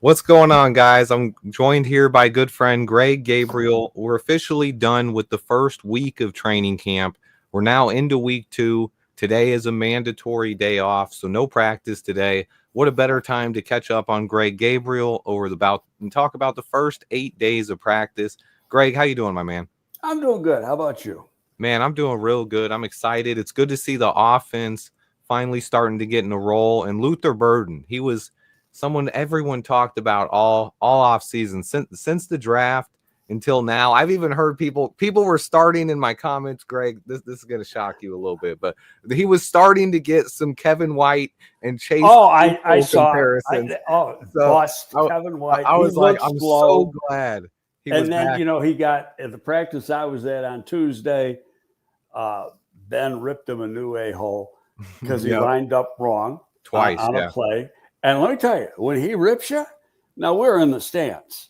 What's going on, guys? I'm joined here by good friend Greg Gabriel. We're officially done with the first week of training camp. We're now into week 2. Today is a mandatory day off, so no practice today. What a better time to catch up on Greg Gabriel and talk about the first 8 days of practice. Greg, how you doing, my man? I'm doing good. How about you? Man, I'm doing real good. I'm excited. It's good to see the offense finally starting to get in a roll. And Luther Burden, he was someone everyone talked about all off season since the draft until now. I've even heard people were starting in my comments, Greg. This is going to shock you a little bit, but he was starting to get some Kevin White and Chase. I saw comparisons. Kevin White. I was like, I'm so glad. And then, he got at the practice I was at on Tuesday. Ben ripped him a new a-hole because he lined up wrong twice on a play. And let me tell you, when he rips you, now we're in the stands.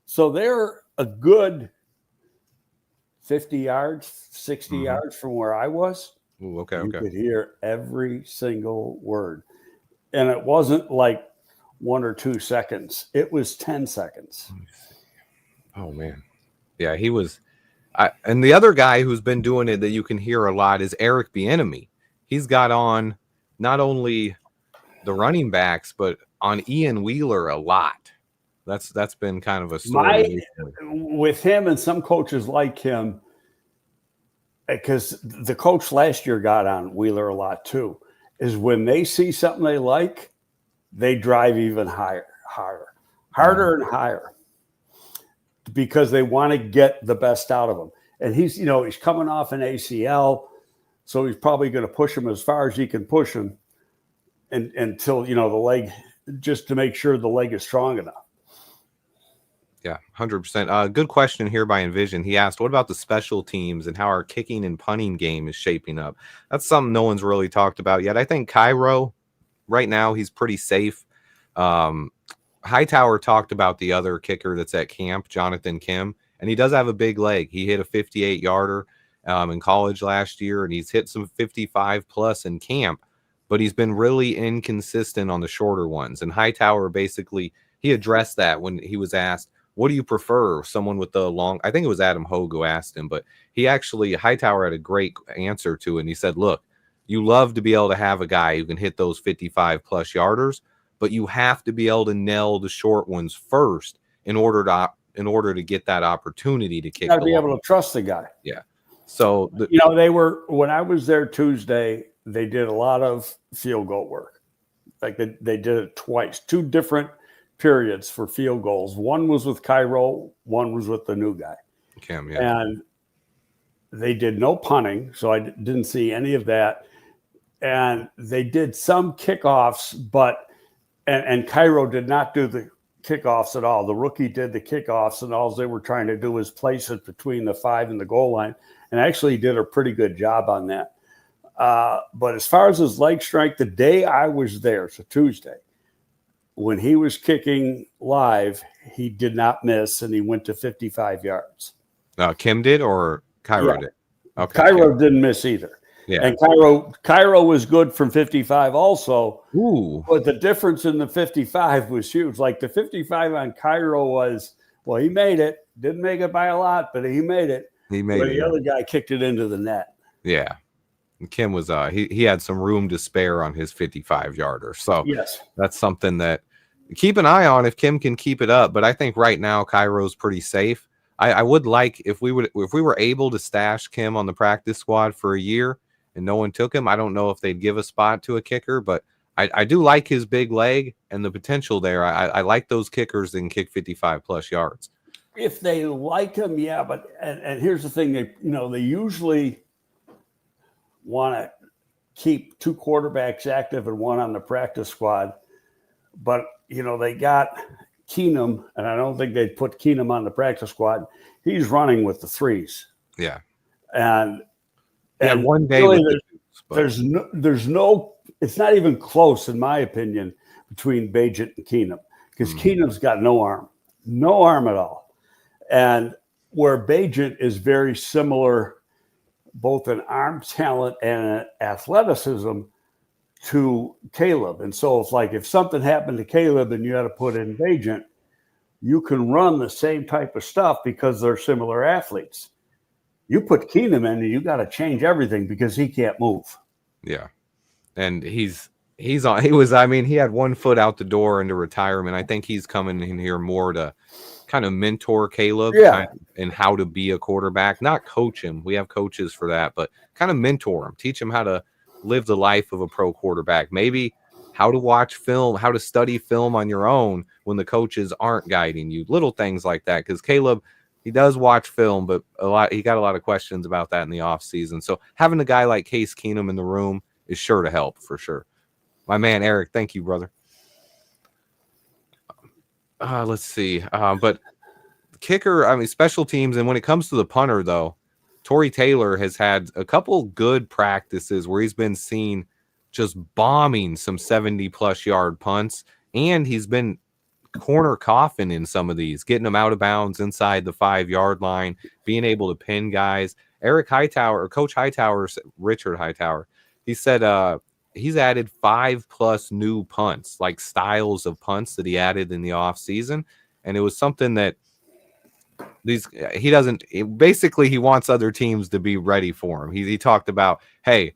So they're a good 50 yards, 60 yards from where I was. Ooh, okay. You could hear every single word. And it wasn't like 1 or 2 seconds. It was 10 seconds. Oh, man. Yeah, he was. And the other guy who's been doing it that you can hear a lot is Eric Bieniemy. He's got on not only the running backs, but on Ian Wheeler a lot. That's been kind of a story. With him and some coaches like him, because the coach last year got on Wheeler a lot too, is when they see something they like, they drive even harder and higher. Because they want to get the best out of him. And he's coming off an ACL, so he's probably going to push him as far as he can push him until, the leg, just to make sure the leg is strong enough. Yeah, 100%. Good question here by Envision. He asked, what about the special teams and how our kicking and punting game is shaping up? That's something no one's really talked about yet. I think Cairo, right now, he's pretty safe. Hightower talked about the other kicker that's at camp, Jonathan Kim, and he does have a big leg. He hit a 58-yarder in college last year, and he's hit some 55-plus in camp, but he's been really inconsistent on the shorter ones. And Hightower basically, he addressed that when he was asked, what do you prefer? Someone with the long, I think it was Adam Hogue who asked him, but Hightower had a great answer to it, and he said, look, you love to be able to have a guy who can hit those 55-plus yarders, but you have to be able to nail the short ones first in order to get that opportunity to kick. You got to be able to trust the guy. Yeah. So they were, when I was there Tuesday, they did a lot of field goal work. Like they did it twice, 2 different periods for field goals. One was with Cairo, one was with the new guy. Cam, yeah. And they did no punting, so I didn't see any of that. And they did some kickoffs, but And Cairo did not do the kickoffs at all. The rookie did the kickoffs, and all they were trying to do was place it between the 5 and the goal line, and actually did a pretty good job on that. But as far as his leg strength, the day I was there, so Tuesday, when he was kicking live, he did not miss, and he went to 55 yards. Kim did or Cairo did? Okay, Cairo didn't miss either. Yeah. And Cairo was good from 55 also. Ooh. But the difference in the 55 was huge. Like the 55 on Cairo was, well, he made it. Didn't make it by a lot, but he made it. But the other guy kicked it into the net. Yeah. And Kim was he had some room to spare on his 55-yarder. So yes, that's something that keep an eye on if Kim can keep it up. But I think right now Cairo's pretty safe. I would like if we were able to stash Kim on the practice squad for a year and no one took him, I don't know if they'd give a spot to a kicker, but I do like his big leg and the potential there. I like those kickers that can kick 55-plus yards. If they like him, yeah. But and here's the thing: they usually want to keep 2 quarterbacks active and 1 on the practice squad. But they got Keenum, and I don't think they'd put Keenum on the practice squad. He's running with the 3s. Yeah, and one day really there's no. It's not even close, in my opinion, between Bagent and Keenum, because Keenum's got no arm at all. And where Bagent is very similar, both in arm talent and athleticism, to Caleb. And so it's like if something happened to Caleb and you had to put in Bagent, you can run the same type of stuff because they're similar athletes. You put Keenum in and you got to change everything because he can't move. Yeah. And he had 1 foot out the door into retirement. I think he's coming in here more to kind of mentor Caleb and how to be a quarterback, not coach him. We have coaches for that, but kind of mentor him, teach him how to live the life of a pro quarterback. Maybe how to watch film, how to study film on your own when the coaches aren't guiding you, little things like that. Because Caleb, he does watch film, but he got a lot of questions about that in the offseason. So having a guy like Case Keenum in the room is sure to help for sure. My man, Eric, thank you, brother. Let's see. But kicker, special teams. And when it comes to the punter, though, Torrey Taylor has had a couple good practices where he's been seen just bombing some 70-plus yard punts. And he's been corner coffin in some of these, getting them out of bounds inside the 5-yard line, being able to pin guys. Eric Hightower, or Coach Hightower, Richard Hightower, he said he's added 5+ new punts, like styles of punts that he added in the offseason. And it was something that he wants other teams to be ready for him. He talked about, hey,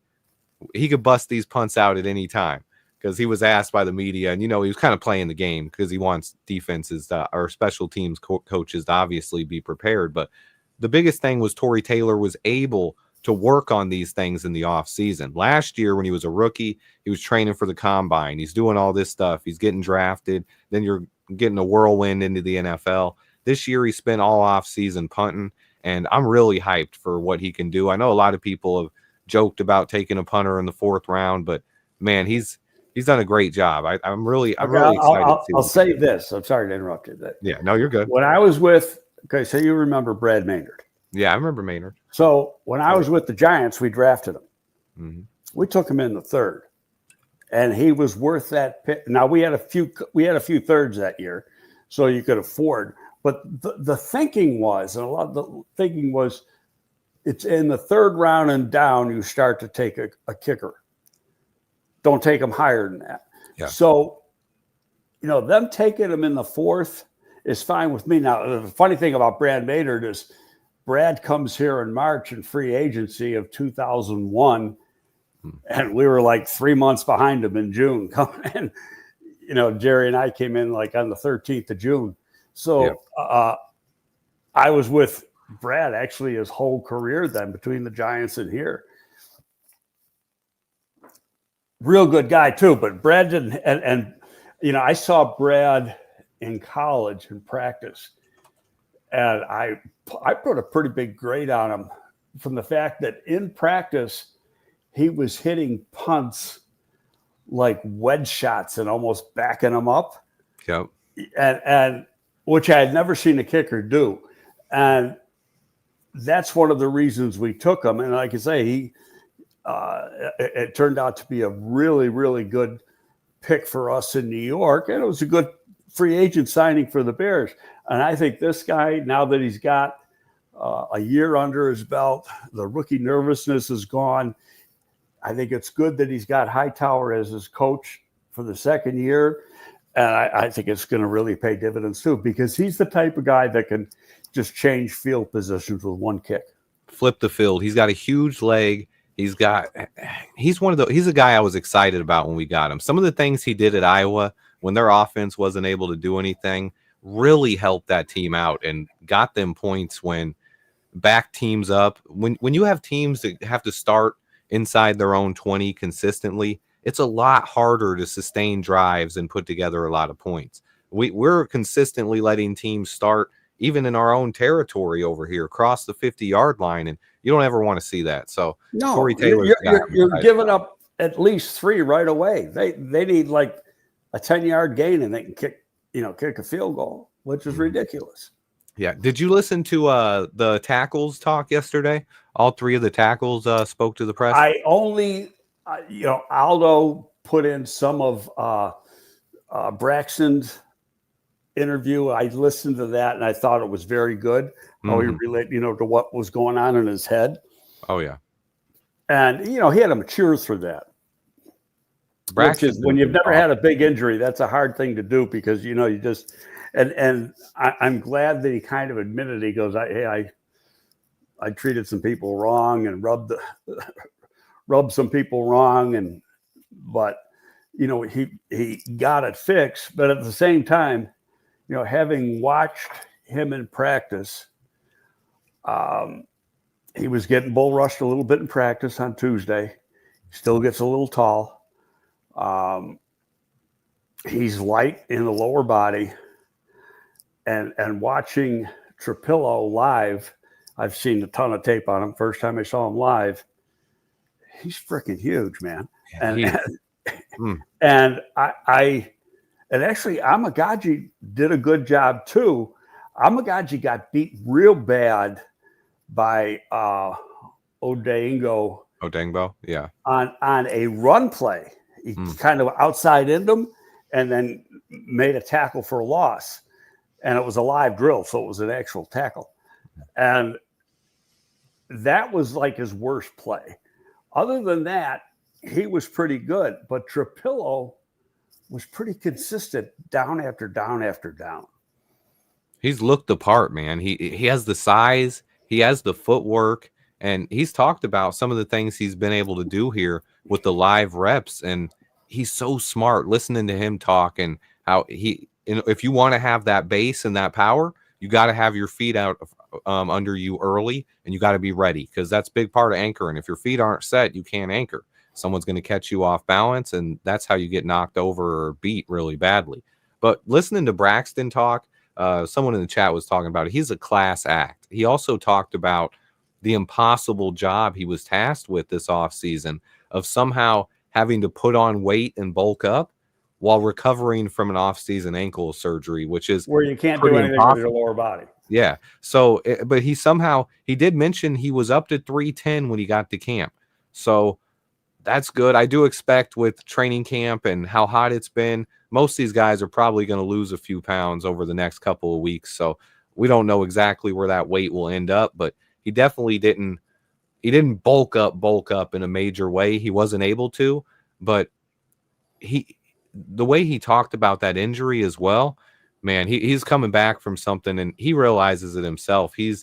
he could bust these punts out at any time, because he was asked by the media, and, he was kind of playing the game because he wants defenses or special teams coaches to obviously be prepared. But the biggest thing was Torrey Taylor was able to work on these things in the offseason. Last year, when he was a rookie, he was training for the combine. He's doing all this stuff. He's getting drafted. Then you're getting a whirlwind into the NFL. This year, he spent all offseason punting, and I'm really hyped for what he can do. I know a lot of people have joked about taking a punter in the 4th round, but, man, he's done a great job. I'm really excited. I'll say this. I'm sorry to interrupt you. Yeah, no, you're good. When I was with, so you remember Brad Maynard. Yeah, I remember Maynard. So when I was with the Giants, we drafted him. Mm-hmm. We took him in the 3rd, and he was worth that pick. Now we had a few 3rds that year, so you could afford. But the thinking was, and a lot of the thinking was, it's in the 3rd round and down you start to take a kicker. Don't take him higher than that. Yeah. So, them taking him in the 4th is fine with me. Now, the funny thing about Brad Maynard is Brad comes here in March in free agency of 2001, and we were like 3 months behind him in June coming in. Jerry and I came in like on the 13th of June. So I was with Brad actually his whole career then, between the Giants and here. Real good guy too, but Brad didn't. And I saw Brad in college in practice, and I put a pretty big grade on him from the fact that in practice he was hitting punts like wedge shots and almost backing them up. Yep. And which I had never seen a kicker do. And that's one of the reasons we took him. And like I say, it turned out to be a really, really good pick for us in New York. And it was a good free agent signing for the Bears. And I think this guy, now that he's got a year under his belt, the rookie nervousness is gone. I think it's good that he's got Hightower as his coach for the 2nd year. And I think it's going to really pay dividends too, because he's the type of guy that can just change field positions with one kick. Flip the field. He's got a huge leg. He's a guy I was excited about when we got him. Some of the things he did at Iowa when their offense wasn't able to do anything really helped that team out and got them points when back teams up. When you have teams that have to start inside their own 20 consistently, it's a lot harder to sustain drives and put together a lot of points. We're consistently letting teams start even in our own territory over here, across the 50-yard line, and you don't ever want to see that. So no, Torrey Taylor, you're giving up at least 3 right away. They need like a 10-yard gain and they can kick a field goal, which is ridiculous. Yeah. Did you listen to the tackles talk yesterday? All 3 of the tackles spoke to the press. I only, Aldo put in some of Braxton's interview. I listened to that and I thought it was very good. How he related, to what was going on in his head. Oh yeah. And he had to mature through that. Which is Braxton's when you've never awesome. had a big injury, that's a hard thing to do because you just I'm glad that he kind of admitted. He goes, I treated some people wrong and rubbed some people wrong, but he got it fixed. But at the same time, having watched him in practice, he was getting bull rushed a little bit in practice on Tuesday. Still gets a little tall. He's light in the lower body, and watching Trapillo live, I've seen a ton of tape on him. First time I saw him live, he's freaking huge, man. And actually Amagaji did a good job too. Amagaji got beat real bad by Odengbo, yeah. On a run play. He kind of outside ended him and then made a tackle for a loss. And it was a live drill, so it was an actual tackle. And that was like his worst play. Other than that, he was pretty good. But Trapillo was pretty consistent down after down after down. He's looked the part, man. He has the size, he has the footwork, and he's talked about some of the things he's been able to do here with the live reps. And he's so smart listening to him talk and how if you want to have that base and that power, you got to have your feet out under you early, and you got to be ready because that's a big part of anchoring. If your feet aren't set, you can't anchor. Someone's going to catch you off balance, and that's how you get knocked over or beat really badly. But listening to Braxton talk, someone in the chat was talking about it. He's a class act. He also talked about the impossible job he was tasked with this offseason of somehow having to put on weight and bulk up while recovering from an off-season ankle surgery, which is where you can't do anything with your lower body. Yeah. So, but he did mention he was up to 310 when he got to camp. So that's good. I do expect with training camp and how hot it's been, most of these guys are probably going to lose a few pounds over the next couple of weeks. So we don't know exactly where that weight will end up, but he definitely didn't bulk up in a major way. He wasn't able to, but the way he talked about that injury as well, man, he's coming back from something and he realizes it himself. He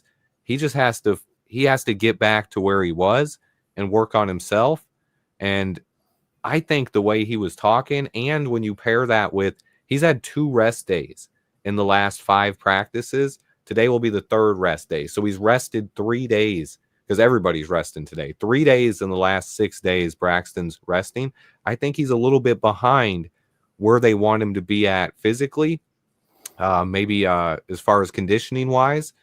has to get back to where he was and work on himself. And I think the way he was talking, and when you pair that with, he's had 2 rest days in the last 5 practices. Today will be the 3rd rest day. So he's rested 3 days because everybody's resting today. 3 days in the last 6 days, Braxton's resting. I think he's a little bit behind where they want him to be at physically, maybe as far as conditioning wise.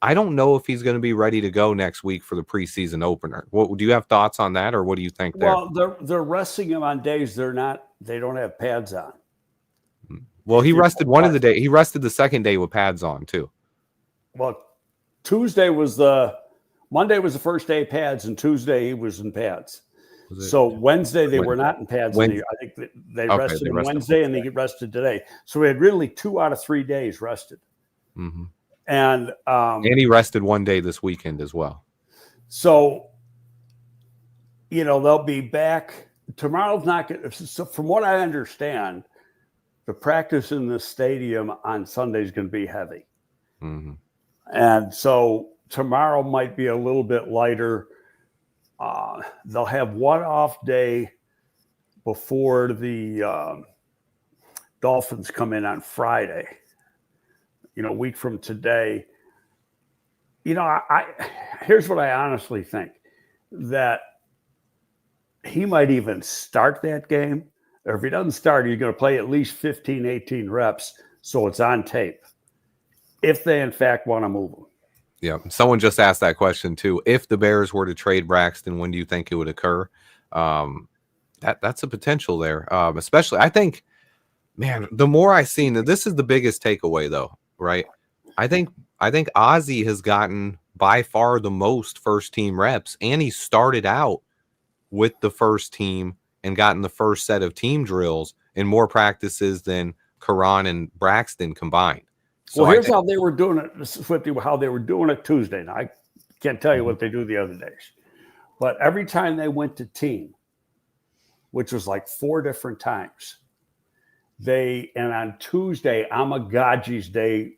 I don't know if he's going to be ready to go next week for the preseason opener. What do you have thoughts on that, or what do you think there? Well, they're resting him on days they don't have pads on. Well, he rested one of the day. He rested the second day with pads on too. Well, Monday was the first day of pads, and Tuesday he was in pads. So Wednesday they were not in pads. I think they rested on Wednesday and they get rested today. So we had really 2 out of 3 days rested. Mm-hmm. And he rested 1 day this weekend as well. So, they'll be back. Tomorrow's not good. So from what I understand, the practice in the stadium on Sunday is going to be heavy. Mm-hmm. And so tomorrow might be a little bit lighter. They'll have one off day before the Dolphins come in on Friday. A week from today. Here's what I honestly think, that he might even start that game, or if he doesn't start, he's going to play at least 15, 18 reps, so it's on tape, if they in fact want to move him. Yeah, someone just asked that question too. If the Bears were to trade Braxton, when do you think it would occur? That's a potential there. Especially, I think, man, the more I seen, this is the biggest takeaway though, right? I think Ozzie has gotten by far the most first team reps, and he started out with the first team and gotten the first set of team drills in more practices than Karan and Braxton combined. So here's how they were doing it. This is how they were doing it Tuesday. Now, I can't tell you what they do the other days, but every time they went to team, which was like 4 different times. And on Tuesday, Amagaji's day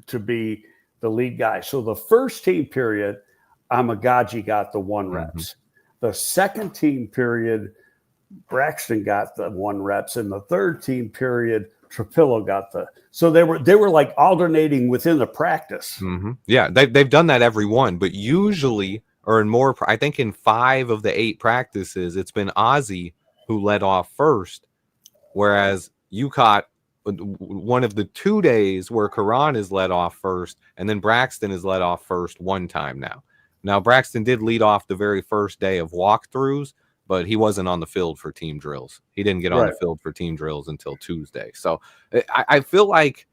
to be the lead guy. So the first team period, Amagaji got the 1 reps. The second team period, Braxton got the 1 reps. And the third team period, Trapillo got so they were like alternating within the practice. Yeah, they've done that every one, but usually, or in more, I think in 5 of the 8 practices, it's been Ozzie who led off first, whereas you caught one of the 2 days where Karan is led off first, and then Braxton is led off first one time now. Now, Braxton did lead off the very first day of walkthroughs, but he wasn't on the field for team drills. He didn't get on the field for team drills until Tuesday. So I feel like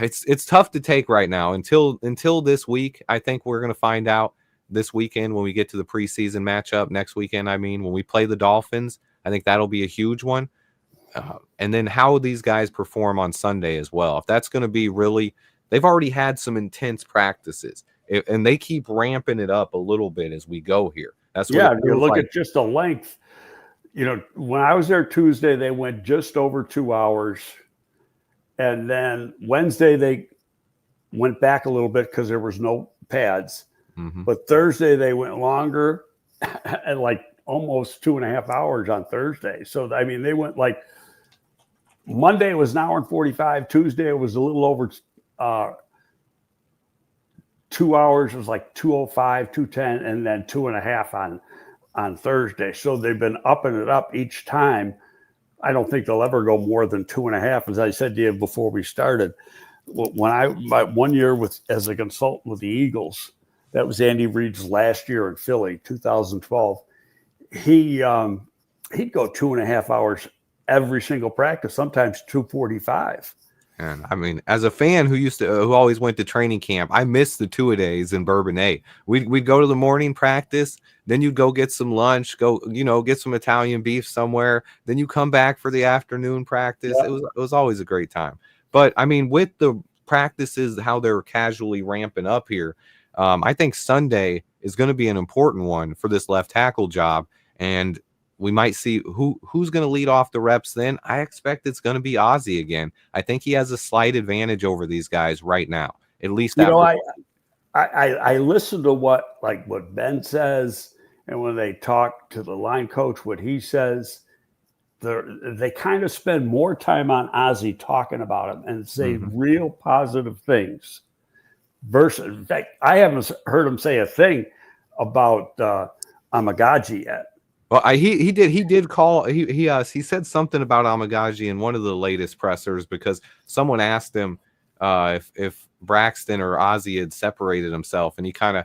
it's tough to take right now until this week. I think we're going to find out this weekend when we get to the preseason matchup next weekend. I mean, when we play the Dolphins, I think that'll be a huge one. And then how these guys perform on Sunday as well. If that's going to be really, they've already had some intense practices, and they keep ramping it up a little bit as we go here. That's what you look at just the length. When I was there Tuesday, they went just over 2 hours. And then Wednesday, they went back a little bit because there was no pads. But Thursday, they went longer at like almost 2.5 hours on Thursday. So, I mean, they went like Monday was 1 hour and 45. Tuesday, it was a little over 2 hours. It was like 2:05, 2:10, and then 2.5 on Thursday. So they've been upping it up each time. I don't think they'll ever go more than 2.5. As I said to you before we started, my 1 year as a consultant with the Eagles, that was Andy Reid's last year in Philly, 2012. He'd go 2.5 hours every single practice, sometimes 2:45. And I mean, as a fan who always went to training camp, I miss the 2-a-days in Bourbonnais. We'd go to the morning practice, then you'd go get some lunch, get some Italian beef somewhere. Then you come back for the afternoon practice. Yeah. It was always a great time. But I mean, with the practices, how they're casually ramping up here, I think Sunday is going to be an important one for this left tackle job. And we might see who's going to lead off the reps then. I expect it's going to be Ozzie again. I think he has a slight advantage over these guys right now. At least I listen to what Ben says, and when they talk to the line coach, what he says, they kind of spend more time on Ozzie talking about him and say real positive things. Versus, in fact, I haven't heard him say a thing about Amagaji yet. Well, he said something about Amagaji in one of the latest pressers because someone asked him if Braxton or Ozzie had separated himself, and he kind of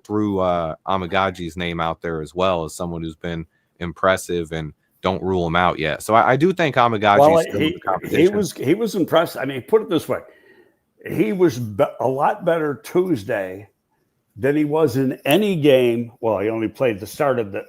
threw Amagaji's name out there as well as someone who's been impressive, and don't rule him out yet. So I do think Amagaji's still in the competition. He was impressed. I mean, put it this way. He was a lot better Tuesday than he was in any game. Well, he only played the start of the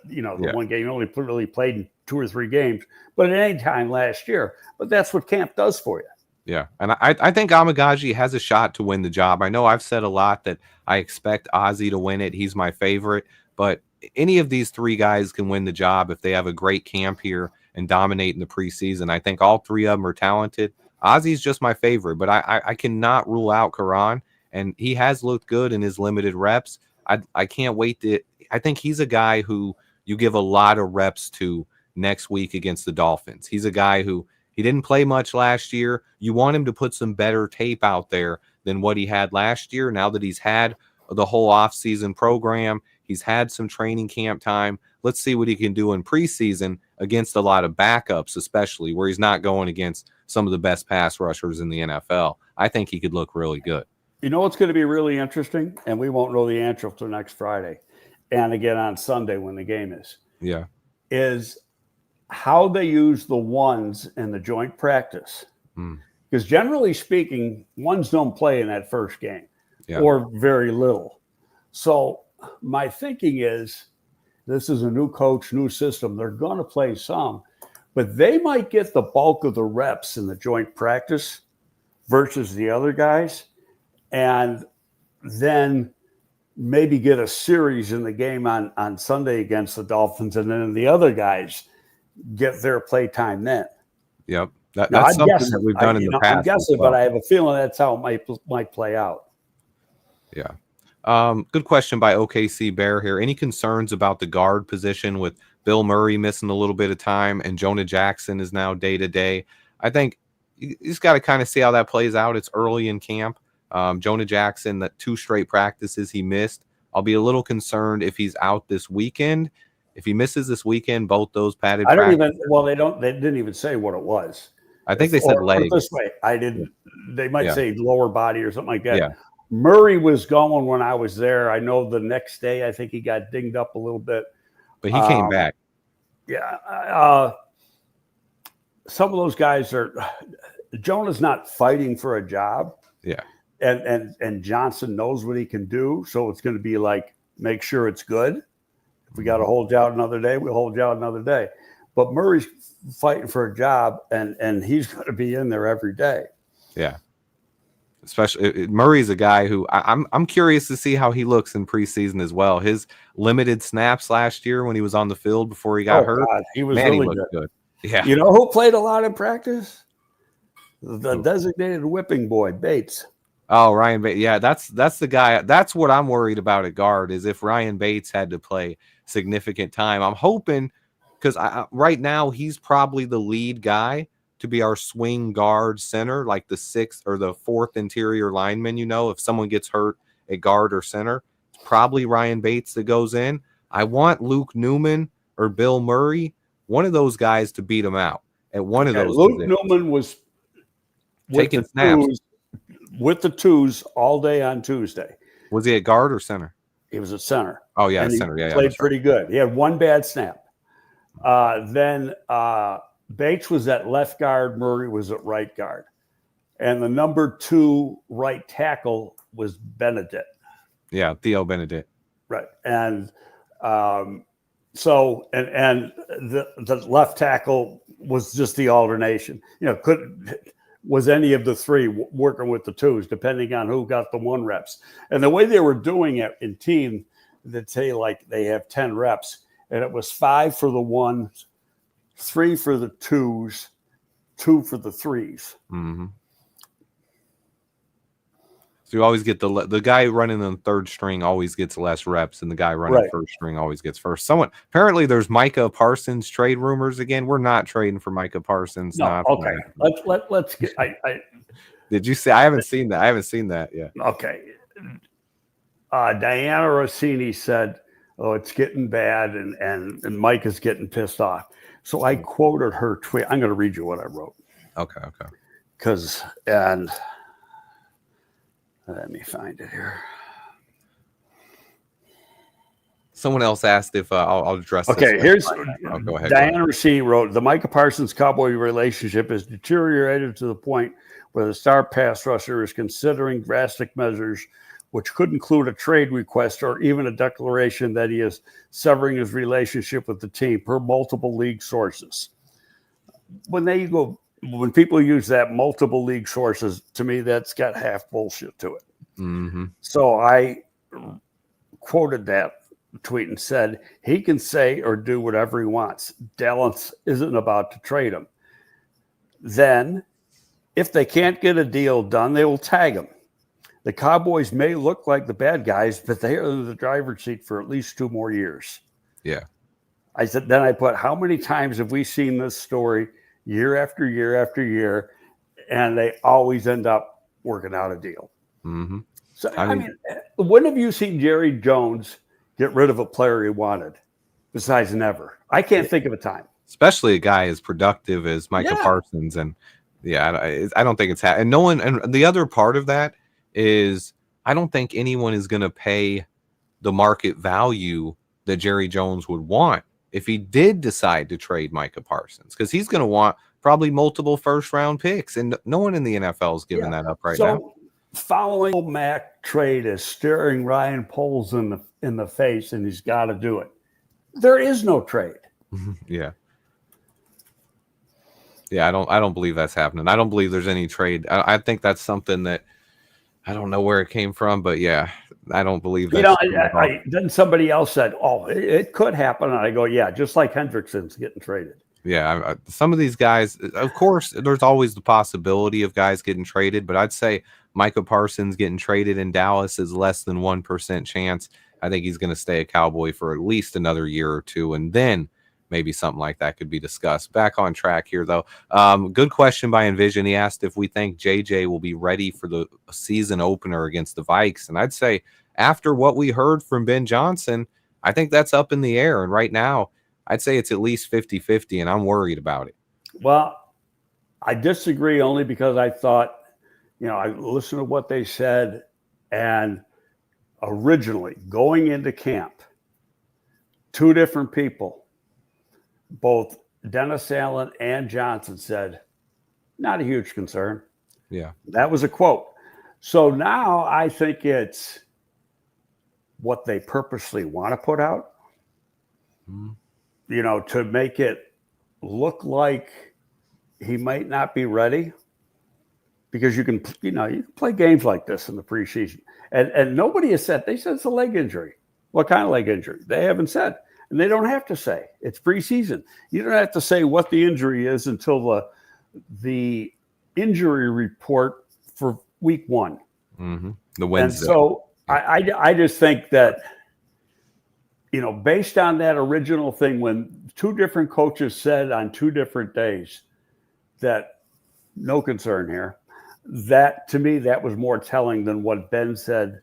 one game. He only really played in 2 or 3 games, but at any time last year. But that's what camp does for you. Yeah, and I think Amagaji has a shot to win the job. I know I've said a lot that I expect Ozzie to win it. He's my favorite, but any of these 3 guys can win the job if they have a great camp here and dominate in the preseason. I think all 3 of them are talented. Ozzie's just my favorite, but I cannot rule out Karan, and he has looked good in his limited reps. I can't wait I think he's a guy who you give a lot of reps to next week against the Dolphins. He's a guy who he didn't play much last year. You want him to put some better tape out there than what he had last year. Now that he's had the whole offseason program, he's had some training camp time. Let's see what he can do in preseason against a lot of backups, especially where he's not going against some of the best pass rushers in the NFL. I think he could look really good. You know what's going to be really interesting, and we won't know the answer until next Friday, and again on Sunday when the game is. Yeah, is how they use the ones in the joint practice. Because generally speaking, ones don't play in that first game or very little. So my thinking is this is a new coach, new system. They're going to play some, but they might get the bulk of the reps in the joint practice versus the other guys, and then maybe get a series in the game on Sunday against the Dolphins, and then the other guys get their play time then. Yep. Now, That's I'm something guessing, that we've done in the past. I'm guessing, well. but I have a feeling that's how it might play out. Yeah. Good question by OKC Bear here. Any concerns about the guard position with Bill Murray missing a little bit of time and Jonah Jackson is now day to day? I think you just got to kind of see how that plays out. It's early in camp. Jonah Jackson, that 2 straight practices he missed. I'll be a little concerned if he's out this weekend. If he misses this weekend, both those padded practices. They didn't even say what it was. I think they said legs. This way, I didn't. They might say lower body or something like that. Yeah. Murray was going when I was there. I know the next day, I think he got dinged up a little bit. But he came back. Yeah. Some of those guys are – Jonah's not fighting for a job. Yeah. And Johnson knows what he can do. So it's going to be like, make sure it's good. If we got to hold you out another day, we'll hold you out another day. But Murray's fighting for a job, and he's going to be in there every day. Yeah. Especially Murray's a guy who I'm curious to see how he looks in preseason as well. His limited snaps last year when he was on the field before he got hurt, God, he was really good. Yeah. You know who played a lot in practice? The designated whipping boy, Bates. Oh, Ryan Bates. Yeah, that's the guy. That's what I'm worried about at guard is if Ryan Bates had to play significant time. I'm hoping because right now he's probably the lead guy to be our swing guard center, like the 6th or the 4th interior lineman. If someone gets hurt at guard or center, it's probably Ryan Bates that goes in. I want Luke Newman or Bill Murray, one of those guys, to beat him out at one of those. Luke Newman was taking snaps with the 2s all day on Tuesday. Was he at guard or center? He was at center. Oh, yeah, center. Yeah, played pretty good. He had one bad snap. Then Bates was at left guard. Murray was at right guard. And the number 2 right tackle was Benedict. Yeah, Theo Benedict. Right. And the left tackle was just the alternation. Was any of the 3 working with the 2s, depending on who got the 1 reps. And the way they were doing it in team, they'd say like they have 10 reps, and it was 5 for the 1s, 3 for the 2s, 2 for the 3s. Mm-hmm. So you always get the guy running the 3rd string always gets less reps, and the guy running 1st string always gets first. Apparently there's Micah Parsons trade rumors again. We're not trading for Micah Parsons. No, okay. Let's get. Did you see? I haven't seen that yet. Okay. Diana Rossini said, "Oh, it's getting bad," and Mike is getting pissed off. So I quoted her tweet. I'm going to read you what I wrote. Okay. Let me find it here. Someone else asked if I'll address this. Okay, here's go ahead. Diana Rossini wrote, the Micah Parsons-Cowboy relationship has deteriorated to the point where the star pass rusher is considering drastic measures, which could include a trade request or even a declaration that he is severing his relationship with the team, per multiple league sources. When people use that multiple league sources, to me, that's got half bullshit to it. Mm-hmm. So I quoted that tweet and said, he can say or do whatever he wants. Dallas isn't about to trade him. Then, if they can't get a deal done, they will tag him. The Cowboys may look like the bad guys, but they are in the driver's seat for at least 2 more years. Yeah. I said, then I put, how many times have we seen this story year after year after year, and they always end up working out a deal? Mm-hmm. So, I mean, when have you seen Jerry Jones get rid of a player he wanted? Besides never. I can't think of a time. Especially a guy as productive as Micah Parsons. And I don't think it's and no one. And the other part of that is I don't think anyone is going to pay the market value that Jerry Jones would want if he did decide to trade Micah Parsons, because he's going to want probably multiple 1st-round picks, and no one in the NFL is giving that up right now. Following Mac trade is staring Ryan Poles in the face, and he's got to do it. There is no trade. Yeah, I don't believe that's happening. I don't believe there's any trade. I think that's something that I don't know where it came from, but yeah, I don't believe that. Then somebody else said, "Oh, it could happen," and I go, "Yeah, just like Hendrickson's getting traded." Yeah, some of these guys, of course, there's always the possibility of guys getting traded, but I'd say Micah Parsons getting traded in Dallas is less than 1% chance. I think he's going to stay a Cowboy for at least another year or two, and then maybe something like that could be discussed. Back on track here, though. Good question by Envision. He asked if we think JJ will be ready for the season opener against the Vikes, and I'd say after what we heard from Ben Johnson, I think that's up in the air, and right now, I'd say it's at least 50-50, and I'm worried about it. Well, I disagree only because I thought, I listened to what they said, and originally going into camp, two different people, both Dennis Allen and Johnson, said, not a huge concern. Yeah. That was a quote. So now I think it's what they purposely want to put out. Mm-hmm. To make it look like he might not be ready, because you can play games like this in the preseason, and nobody has said. They said it's a leg injury. What kind of leg injury? They haven't said, and they don't have to say. It's preseason. You don't have to say what the injury is until the injury report for week 1. Mm-hmm. The Wednesday. And so I just think that, based on that original thing, when two different coaches said on 2 different days that no concern here, that to me, that was more telling than what Ben said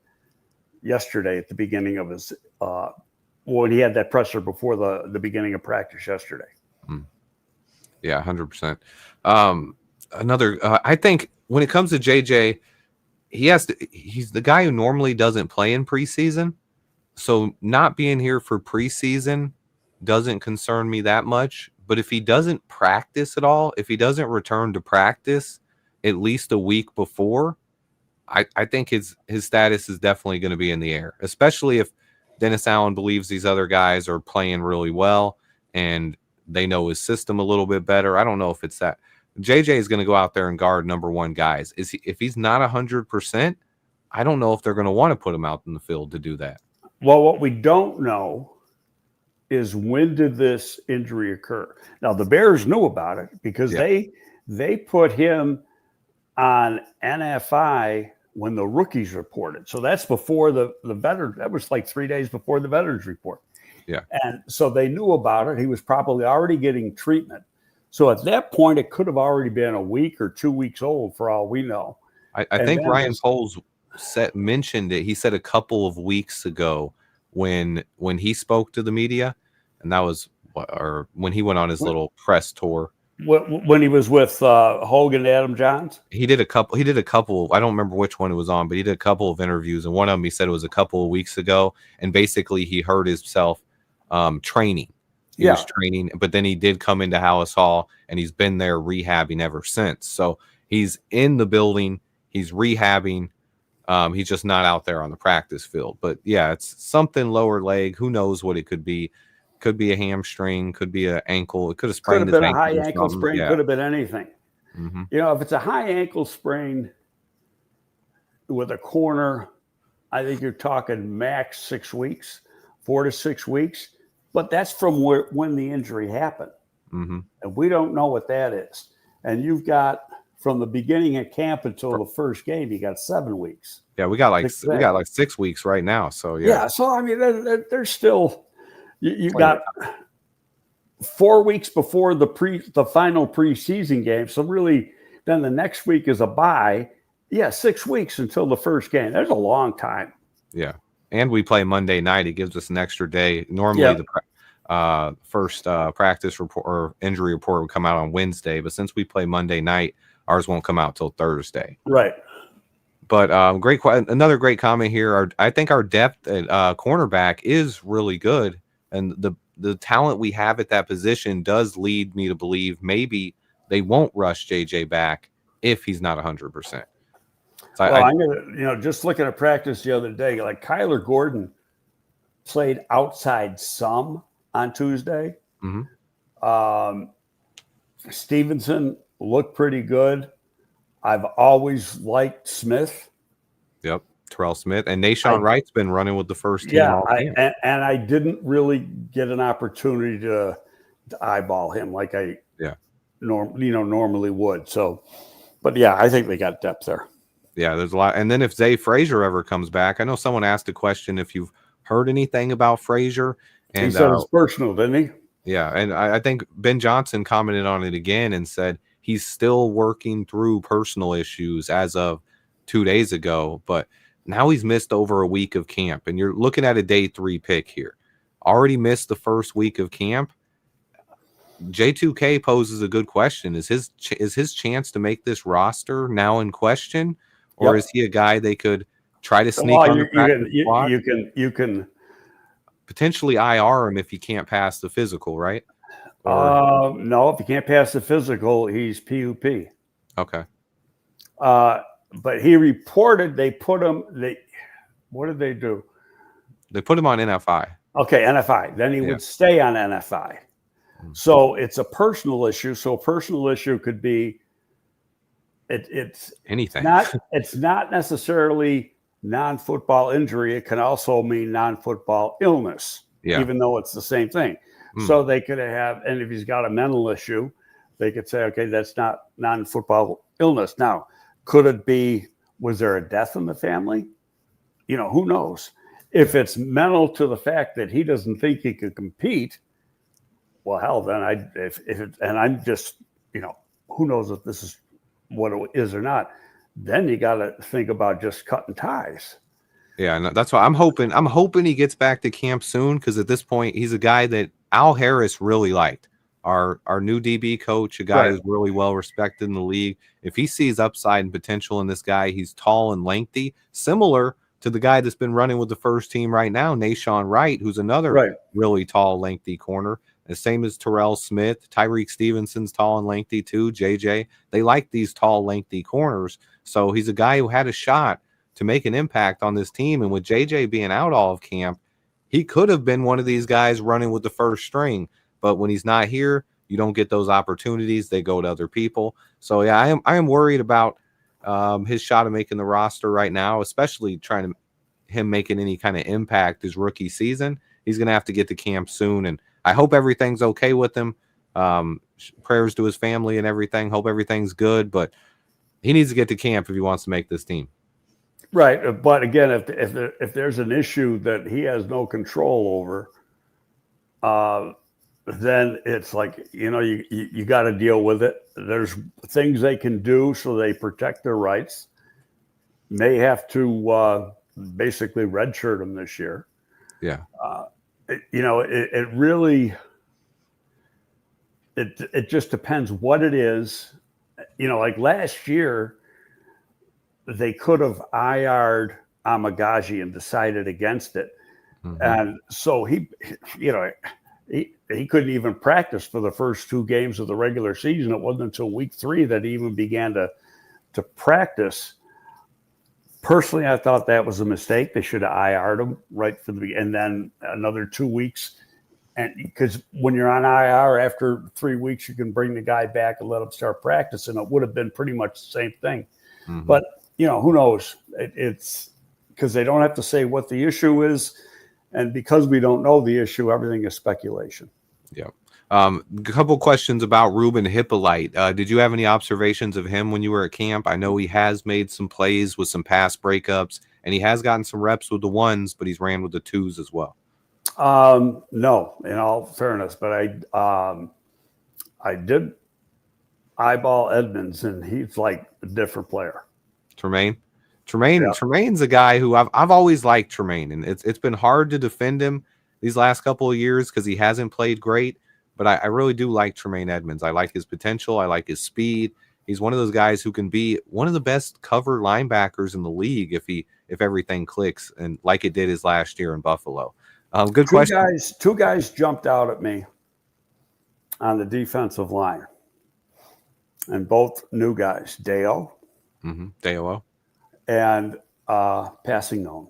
yesterday at the beginning of his, when he had that presser before the beginning of practice yesterday. Yeah, 100%. I think when it comes to JJ, he's the guy who normally doesn't play in preseason. So not being here for preseason doesn't concern me that much. But if he doesn't practice at all, if he doesn't return to practice at least a week before, I think his status is definitely going to be in the air, especially if Dennis Allen believes these other guys are playing really well and they know his system a little bit better. I don't know if it's that. JJ is going to go out there and guard number 1 guys. If he's not 100%, I don't know if they're going to want to put him out in the field to do that. Well, what we don't know is when did this injury occur? Now, the Bears knew about it because they put him on NFI when the rookies reported. So that's before the veteran. That was like 3 days before the veterans report. Yeah. And so they knew about it. He was probably already getting treatment. So at that point, it could have already been a week or 2 weeks old for all we know. I think Ryan Poles mentioned it. He said a couple of weeks ago when he spoke to the media, and that was when he went on his little press tour. When he was with Hogan and Adam Johns? He did a couple. I don't remember which one it was on, but he did a couple of interviews, and one of them he said it was a couple of weeks ago, and basically he hurt himself training. He was training, but then he did come into Hallis Hall, and he's been there rehabbing ever since. So he's in the building, he's rehabbing. He's just not out there on the practice field. But yeah, it's something lower leg. Who knows what it could be? Could be a hamstring, could be an ankle. It could have sprained his ankle. Could have been a high ankle sprain. Yeah. Could have been anything. Mm-hmm. If it's a high ankle sprain with a corner, I think you're talking max 6 weeks, 4 to 6 weeks. But that's from when the injury happened. Mm-hmm. And we don't know what that is. And you've got from the beginning of camp until the first game, you got 7 weeks. Yeah, we got like 6 weeks right now. So yeah. So I mean, there's still you got 4 weeks before the final preseason game. So really, then the next week is a bye. Yeah, 6 weeks until the first game. There's a long time. Yeah. And we play Monday night. It gives us an extra day. Normally, the first practice report or injury report would come out on Wednesday, but since we play Monday night, ours won't come out till Thursday. Right. But another great comment here. I think our depth at cornerback is really good, and the talent we have at that position does lead me to believe maybe they won't rush JJ back if he's not 100%. So I'm gonna, just looking at practice the other day, like Kyler Gordon played outside some on Tuesday. Mm-hmm. Stevenson looked pretty good. I've always liked Smith. Yep, Terrell Smith and Nashawn Wright's been running with the first team. Yeah, and I didn't really get an opportunity to eyeball him like I Yeah. normally would. So, but yeah, I think they got depth there. Yeah, there's a lot. And then if Zay Frazier ever comes back, I know someone asked a question if you've heard anything about Frazier. And he said it's personal, didn't he? Yeah, and I think Ben Johnson commented on it again and said he's still working through personal issues as of 2 days ago, but now he's missed over a week of camp, and you're looking at a day 3 pick here. Already missed the first week of camp. J2K poses a good question. Is his chance to make this roster now in question, or is he a guy they could try to sneak on the practice squad? You can potentially IR him if he can't pass the physical, right? No, if he can't pass the physical, he's PUP. Okay. But he reported they put him. What did they do? They put him on NFI. Okay, NFI. Then he would stay on NFI. So it's a personal issue. So a personal issue could be it's anything. It's not necessarily non-football injury. It can also mean non-football illness, even though it's the same thing. So they could have, and if he's got a mental issue, they could say, okay, that's not non-football illness. Now, could it be, was there a death in the family? Who knows? If it's mental to the fact that he doesn't think he could compete, well, hell, then I'm just, who knows if this is what it is or not. Then you got to think about just cutting ties. Yeah, and that's why I'm hoping he gets back to camp soon, because at this point he's a guy that Al Harris really liked. Our new DB coach, a guy who's really well respected in the league. If he sees upside and potential in this guy, he's tall and lengthy, similar to the guy that's been running with the first team right now, Nashawn Wright, who's another really tall, lengthy corner. The same as Terrell Smith. Tyreek Stevenson's tall and lengthy too. JJ, they like these tall, lengthy corners. So he's a guy who had a shot to make an impact on this team. And with JJ being out all of camp, he could have been one of these guys running with the first string. But when he's not here, you don't get those opportunities. They go to other people. So yeah, I am worried about his shot of making the roster right now, especially trying to him making any kind of impact his rookie season. He's going to have to get to camp soon, and I hope everything's okay with him. Prayers to his family and everything. Hope everything's good, but he needs to get to camp if he wants to make this team. Right, but again, if there's an issue that he has no control over, then it's like, you got to deal with it. There's things they can do so they protect their rights. May have to basically redshirt him this year. Yeah. It really, it just depends what it is. Like last year, they could have IR'd Amagaji and decided against it. Mm-hmm. And so he couldn't even practice for the first 2 games of the regular season. It wasn't until week 3 that he even began to practice. Personally, I thought that was a mistake. They should have IR'd him right from the beginning, and then another 2 weeks. And because when you're on IR after 3 weeks, you can bring the guy back and let him start practicing. It would have been pretty much the same thing. Mm-hmm. But, who knows? It's because they don't have to say what the issue is. And because we don't know the issue, everything is speculation. Yeah. A couple questions about Ruben Hippolyte. Did you have any observations of him when you were at camp? I know he has made some plays with some pass breakups, and he has gotten some reps with the ones, but he's ran with the twos as well. No, in all fairness, but I did eyeball Edmonds, and he's like a different player. Tremaine's a guy who I've always liked Tremaine, and it's been hard to defend him these last couple of years because he hasn't played great. But I really do like Tremaine Edmonds. I like his potential. I like his speed. He's one of those guys who can be one of the best cover linebackers in the league if everything clicks, and like it did his last year in Buffalo. Good question. Two guys jumped out at me on the defensive line, and both new guys, Deo. Mm-hmm. Deo. And Passing Known.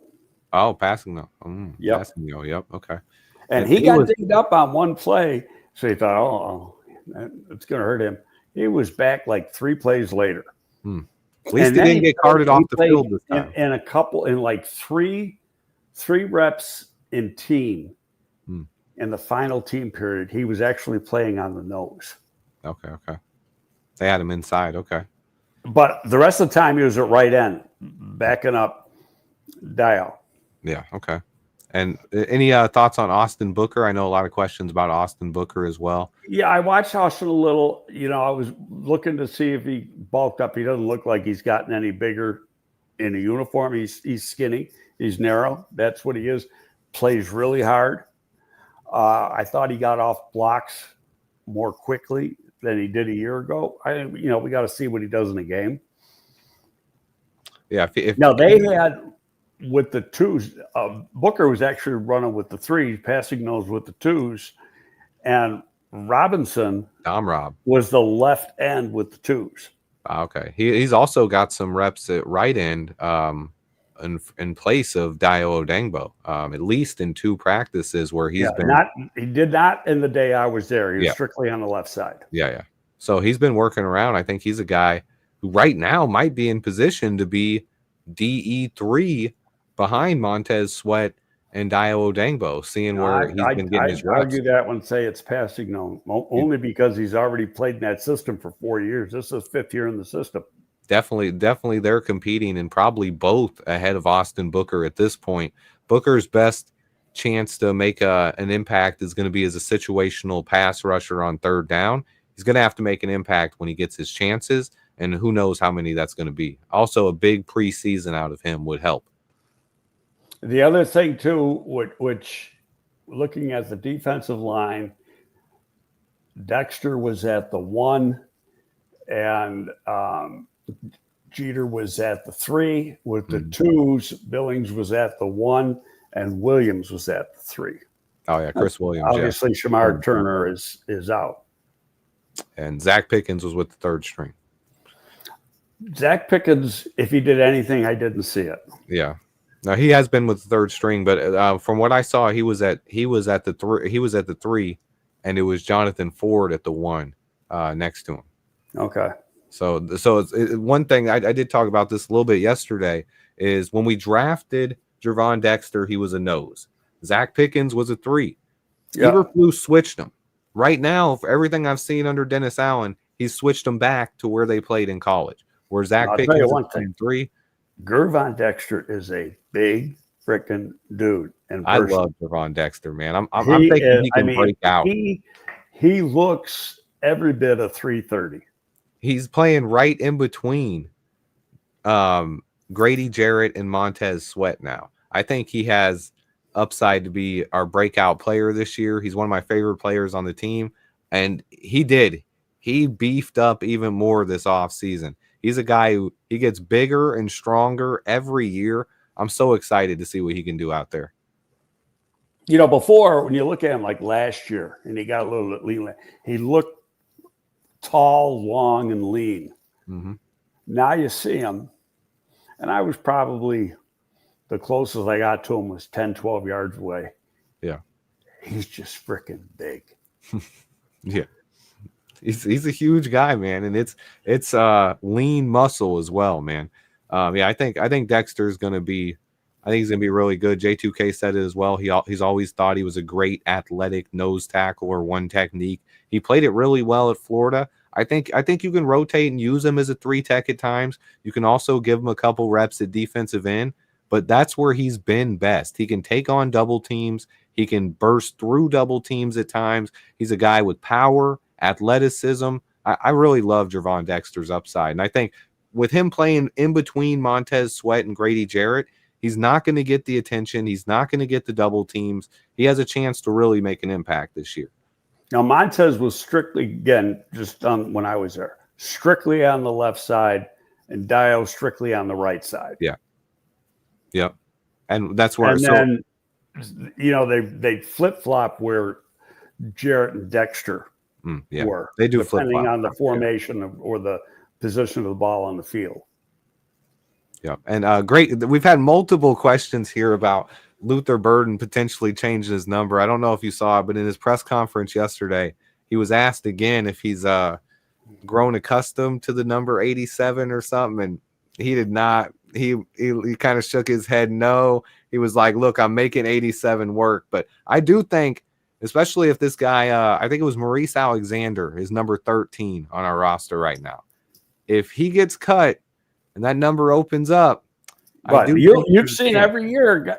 Oh, Passing Known. Yep. Passing Known. Yep. Okay. And he got dinged up on one play, so he thought, oh, it's going to hurt him. He was back like 3 plays later. At least he didn't get carted off the field this time. In like three reps in team. in the final team period, he was actually playing on the nose. Okay. They had him inside. Okay. But the rest of the time, he was at right end, backing up Dio. Yeah. Okay. And any thoughts on Austin Booker? I know a lot of questions about Austin Booker as well. Yeah, I watched Austin a little. I was looking to see if he bulked up. He doesn't look like he's gotten any bigger in a uniform. He's skinny. He's narrow. That's what he is. Plays really hard. I thought he got off blocks more quickly than he did a year ago. We got to see what he does in the game. Yeah. Now they had with the twos. Booker was actually running with the threes, passing those with the twos, and Robinson was the left end with the twos. Okay. He's also got some reps at right end in place of Dio Odengbo, at least in 2 practices where he's been. He did not in the day I was there. He was strictly on the left side. Yeah. So he's been working around. I think he's a guy who right now might be in position to be DE3 behind Montez Sweat and Dio Odengbo, seeing where he's been getting his reps. I'd argue that one, say it's passing known, only because he's already played in that system for 4 years. This is 5th year in the system. Definitely they're competing, and probably both ahead of Austin Booker at this point. Booker's best chance to make an impact is going to be as a situational pass rusher on 3rd down. He's going to have to make an impact when he gets his chances, and who knows how many that's going to be. Also, a big preseason out of him would help. The other thing, too, which looking at the defensive line, Dexter was at the 1, and Jeter was at the 3. With the 2s, Billings was at the 1, and Williams was at the 3. Oh, yeah, Chris Williams. Obviously, Shamar Turner is out. And Zach Pickens was with the 3rd string. Zach Pickens, if he did anything, I didn't see it. Yeah. Now he has been with the 3rd string, but from what I saw, he was at the 3, and it was Jonathan Ford at the 1 next to him. Okay. So it's one thing I did talk about this a little bit yesterday is when we drafted Gervon Dexter, he was a nose. Zach Pickens was a 3. Eberflus switched him. Right now, for everything I've seen under Dennis Allen, he's switched them back to where they played in college. Where Zach Pickens is playing 3. Gervon Dexter is a big freaking dude. And I love Gervon Dexter, man. I'm thinking he can break out. He looks every bit of 330. He's playing right in between Grady Jarrett and Montez Sweat now. I think he has upside to be our breakout player this year. He's one of my favorite players on the team, and he beefed up even more this offseason. He's a guy who he gets bigger and stronger every year. I'm so excited to see what he can do out there. Before, when you look at him like last year, and he got a little lean, he looked tall, long, and lean. Mm-hmm. Now you see him, and I was probably the closest I got to him was 10, 12 yards away. Yeah. He's just freaking big. Yeah. He's a huge guy, man, and it's lean muscle as well, man. I think Dexter's going to be he's going to be really good. J2K said it as well. He's always thought he was a great athletic nose tackle or one technique. He played it really well at Florida. I think you can rotate and use him as a 3 tech at times. You can also give him a couple reps at defensive end, but that's where he's been best. He can take on double teams. He can burst through double teams at times. He's a guy with power, athleticism. I really love Gervon Dexter's upside. And I think with him playing in between Montez Sweat and Grady Jarrett, he's not going to get the attention. He's not going to get the double teams. He has a chance to really make an impact this year. Now, Montez was strictly, again, just when I was there, strictly on the left side, and Dio strictly on the right side. Yeah. Yep. And that's where. And then, they flip-flop where Jarrett and Dexter were. They do depending flip-flop on the formation or the position of the ball on the field. Yeah, and great. We've had multiple questions here about Luther Burden potentially changing his number. I don't know if you saw it, but in his press conference yesterday, he was asked again if he's grown accustomed to the number 87 or something, and he did not. He kind of shook his head no. He was like, look, I'm making 87 work. But I do think especially if this guy, I think it was Maurice Alexander, is number 13 on our roster right now. If he gets cut and that number opens up, but you've seen every year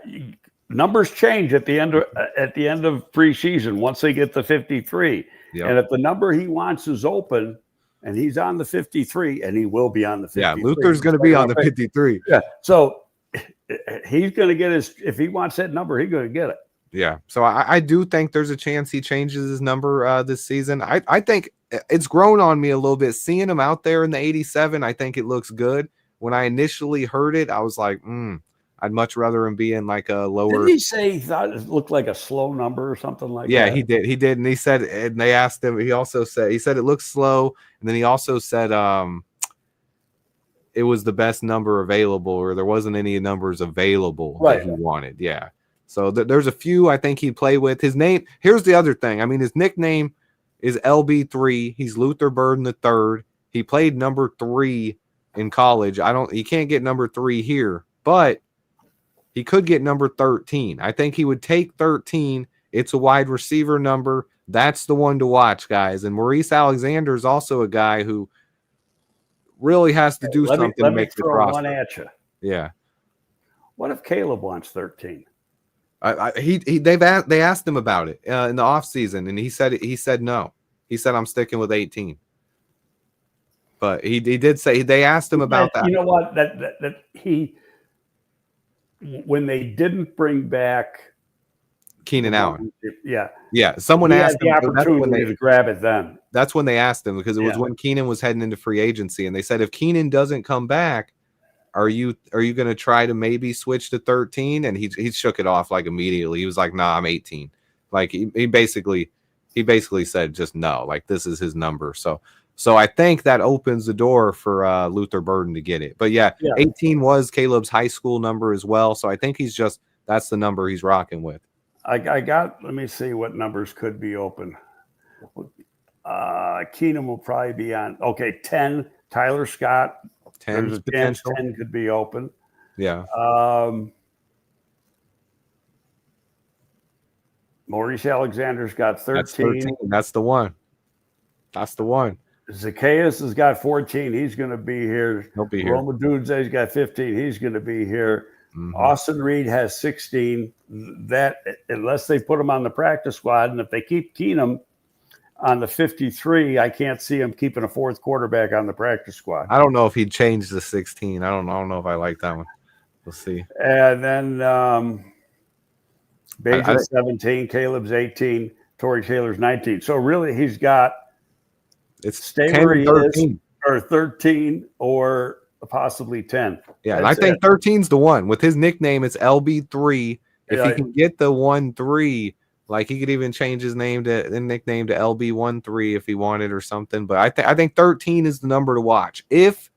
numbers change at the end of preseason once they get to 53. Yep. And if the number he wants is open and he's on the 53, and he will be on the 53. Yeah, Luther's going to be on the 53. Yeah. So he's going to get if he wants that number, he's going to get it. Yeah. So I do think there's a chance he changes his number this season. I think it's grown on me a little bit. Seeing him out there in the 87, I think it looks good. When I initially heard it, I was like, I'd much rather him be in like a lower. Did he say he thought it looked like a slow number or something like that? Yeah, he did. He did. And he said, and they asked him, he said it looks slow. And then he also said it was the best number available, or there wasn't any numbers available that he wanted. Yeah. So there's a few I think he'd play with. His name, here's the other thing. I mean, his nickname is LB3. He's Luther Burden III. He played number 3 in college. He can't get number 3 here, but he could get number 13. I think he would take 13. It's a wide receiver number. That's the one to watch, guys. And Maurice Alexander is also a guy who really has to do something to make the roster. One at you. Yeah. What if Caleb wants 13? They asked him about it in the offseason, and he said no. He said, I'm sticking with 18. But he did say, they asked him about that. You know what? When they didn't bring back Keenan Allen. Yeah. Someone asked him the opportunity to grab it then. That's when they asked him, because it was when Keenan was heading into free agency, and they said, if Keenan doesn't come back, are you going to try to maybe switch to 13? And he shook it off like immediately. He was like, nah, I'm 18. Like he basically said just no, like this is his number. So I think that opens the door for Luther Burden to get it. But yeah, 18 was Caleb's high school number as well. So I think that's the number he's rocking with. let me see what numbers could be open. Keenan will probably be on, 10, Tyler Scott. 10 potential. 10 could be open. Yeah. Maurice Alexander's got 13. That's 13. That's the one. Zacchaeus has got 14. He's going to be here. He'll be here. Roma Dudze's got 15. He's going to be here. Mm-hmm. Austin Reed has 16. That, unless they put him on the practice squad, and if they keep Keenum on the 53, I can't see him keeping a fourth quarterback on the practice squad. I don't know if he'd change the 16. I don't know if I like that one. We'll see. And then Bagent's 17, Caleb's 18, Torrey Taylor's 19. So really, he's got stay where he is, or 13, or possibly 10. Yeah, and I think 13's the one. With his nickname, it's LB3. If he can get the 1-3, like he could even change his nickname to LB13 if he wanted or something. But I think 13 is the number to watch. If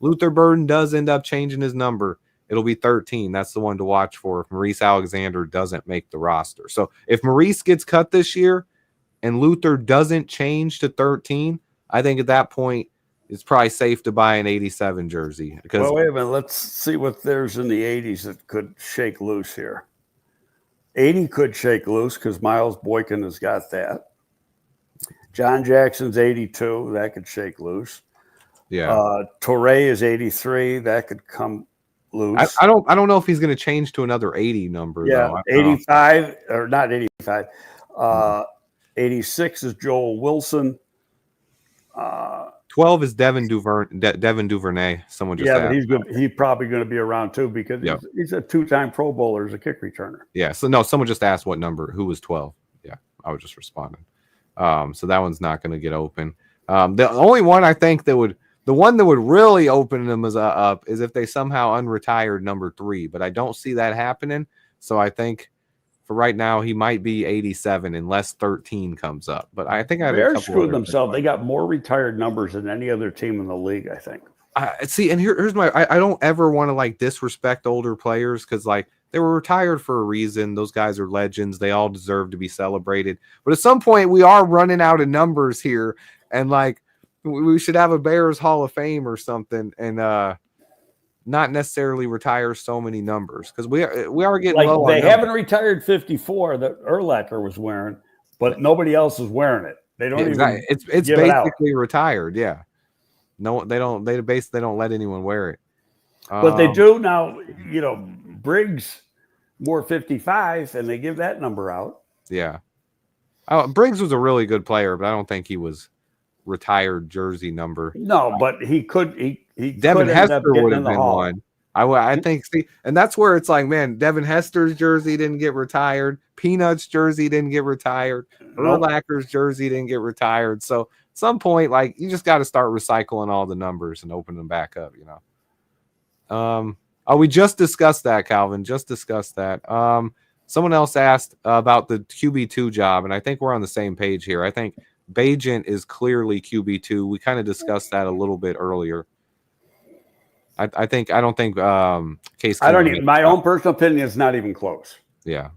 Luther Burden does end up changing his number, it'll be 13. That's the one to watch for if Maurice Alexander doesn't make the roster. So if Maurice gets cut this year and Luther doesn't change to 13, I think at that point it's probably safe to buy an 87 jersey. Well, wait a minute. Let's see what there's in the 80s that could shake loose here. 80 could shake loose because Miles Boykin has got that. John Jackson's 82. That could shake loose. Yeah. Torrey is 83. That could come loose. I don't know if he's going to change to another 80 number. Yeah, 85 or not 85. 86 is Joel Wilson. 12 is Devin Duvernay. Someone just asked. But he's probably going to be around too because he's a 2-time Pro Bowler as a kick returner. Yeah. So no, someone just asked what number. Who was 12? Yeah, I was just responding. So that one's not going to get open. The only one I think the one that would really open them up is if they somehow unretired number 3, but I don't see that happening. So I think for right now he might be 87 unless 13 comes up. But I think they're screwed themselves. They got more retired numbers than any other team in the league, I think. See, and here's my I don't ever want to like disrespect older players because like they were retired for a reason. Those guys are legends. They all deserve to be celebrated. But at some point we are running out of numbers here, and like we should have a Bears Hall of Fame or something, and not necessarily retire so many numbers because we are getting low. They haven't retired 54 that Urlacher was wearing, but nobody else is wearing it. They don't exactly. even It's give it out. basically retired. Yeah. No, they don't. They basically don't let anyone wear it. But they do now. Briggs wore 55, and they give that number out. Yeah. Briggs was a really good player, but I don't think he was retired jersey number. No, but he could. He Devin could end up Hester getting would in have the been Hall. one. I think, and that's where it's like, man, Devin Hester's jersey didn't get retired. Peanuts jersey didn't get retired. Nope. Urlacher's jersey didn't get retired. So at some point, like, you just got to start recycling all the numbers and opening them back up, we just discussed that, Calvin. Just discussed that. Someone else asked about the QB2 job, and I think we're on the same page here. I think Bagent is clearly QB2. We kind of discussed that a little bit earlier. I don't think Case. I don't even. My own personal opinion is not even close. Yeah.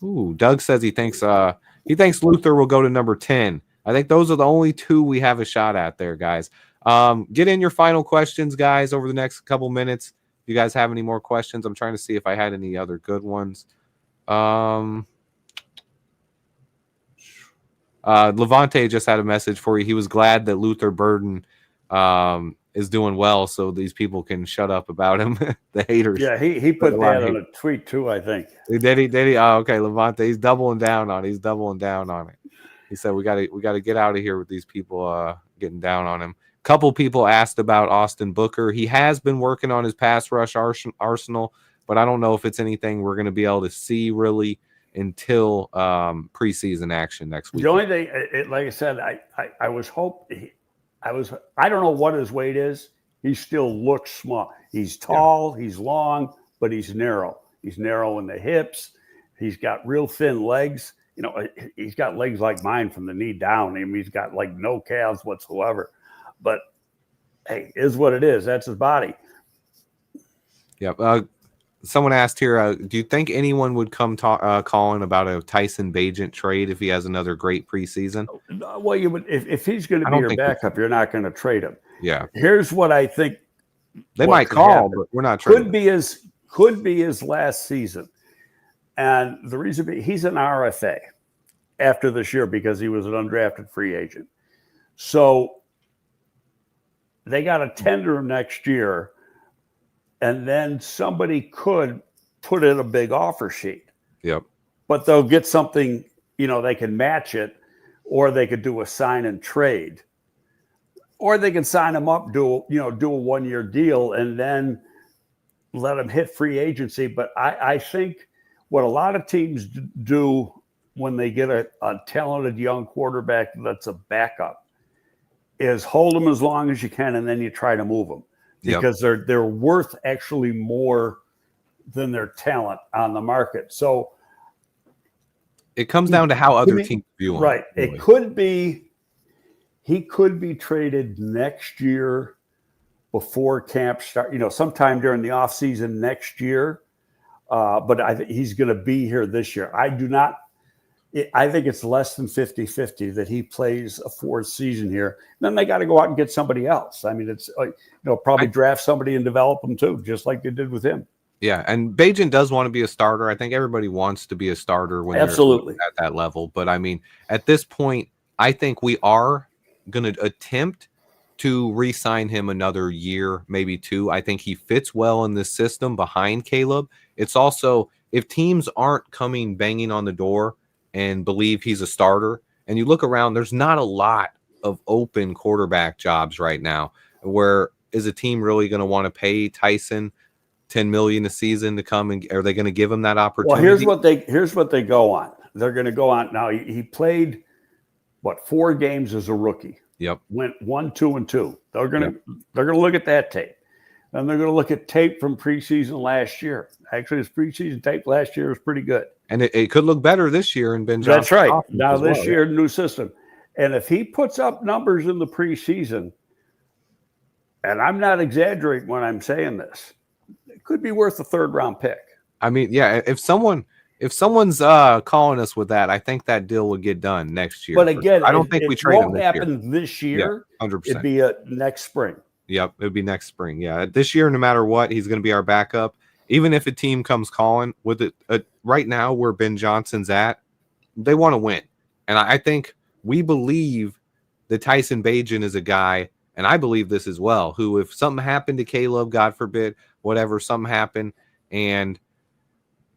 Ooh, Doug says he thinks Luther will go to number 10. I think those are the only two we have a shot at there, guys. Get in your final questions, guys, over the next couple minutes. If you guys have any more questions, I'm trying to see if I had any other good ones. Levante just had a message for you. He was glad that Luther Burden is doing well, so these people can shut up about him. The haters. Yeah, he put that on a tweet too, I think. Did he? Oh, okay, Levante. He's doubling down on it. He said we got to get out of here with these people getting down on him. Couple people asked about Austin Booker. He has been working on his pass rush arsenal, but I don't know if it's anything we're going to be able to see really until preseason action next week. The only thing, like I said, I was hoping. I don't know what his weight is. He still looks small. He's tall, he's long, but he's narrow. He's narrow in the hips. He's got real thin legs. He's got legs like mine from the knee down. He's got like no calves whatsoever. But hey, is what it is. That's his body. Yep. Someone asked here, do you think anyone would come calling about a Tyson Bagent trade if he has another great preseason? Well, you would if he's going to be your backup, you're not going to trade him. Yeah. Here's what I think. They might call, but we're not trading. Could be his last season, and the reason he's an RFA after this year because he was an undrafted free agent. So they got a tender next year. And then somebody could put in a big offer sheet. Yep. But they'll get something, they can match it, or they could do a sign and trade. Or they can sign him up, do a 1-year deal, and then let him hit free agency. But I think what a lot of teams do when they get a talented young quarterback that's a backup is hold them as long as you can, and then you try to move them. Because they're worth actually more than their talent on the market. So it comes down to how other teams view him. Right. Really. He could be traded next year before camp start, sometime during the offseason next year. But I think he's going to be here this year. I think it's less than 50-50 that he plays a fourth season here. Then they got to go out and get somebody else. I mean, it's probably draft somebody and develop them too, just like they did with him. Yeah, and Bagent does want to be a starter. I think everybody wants to be a starter when absolutely they're at that level. But I mean, at this point, I think we are going to attempt to re-sign him another year, maybe 2. I think he fits well in this system behind Caleb. It's also, if teams aren't coming banging on the door and believe he's a starter, and you look around, there's not a lot of open quarterback jobs right now. Where is a team really going to want to pay Tyson $10 million a season to come, and are they going to give him that opportunity? Well, here's what they go on. They're going to go on now. He played 4 games as a rookie. Yep. Went 1, 2, and 2. They're going to look at that tape. Then they're going to look at tape from preseason last year. Actually, his preseason tape last year was pretty good. And it could look better this year in Ben Johnson. That's right. Now this year, new system. And if he puts up numbers in the preseason, and I'm not exaggerating when I'm saying this, it could be worth a 3rd-round pick. I mean, yeah, if someone's calling us with that, I think that deal would get done next year. But again, I don't think we trade him this year. It won't happen this year. Yeah, 100%. It'd be next spring. Yep, it would be next spring. Yeah, this year, no matter what, he's going to be our backup. Even if a team comes calling with it right now, where Ben Johnson's at, they want to win. And I think we believe that Tyson Bagent is a guy, and I believe this as well, who if something happened to Caleb, God forbid, whatever, something happened, and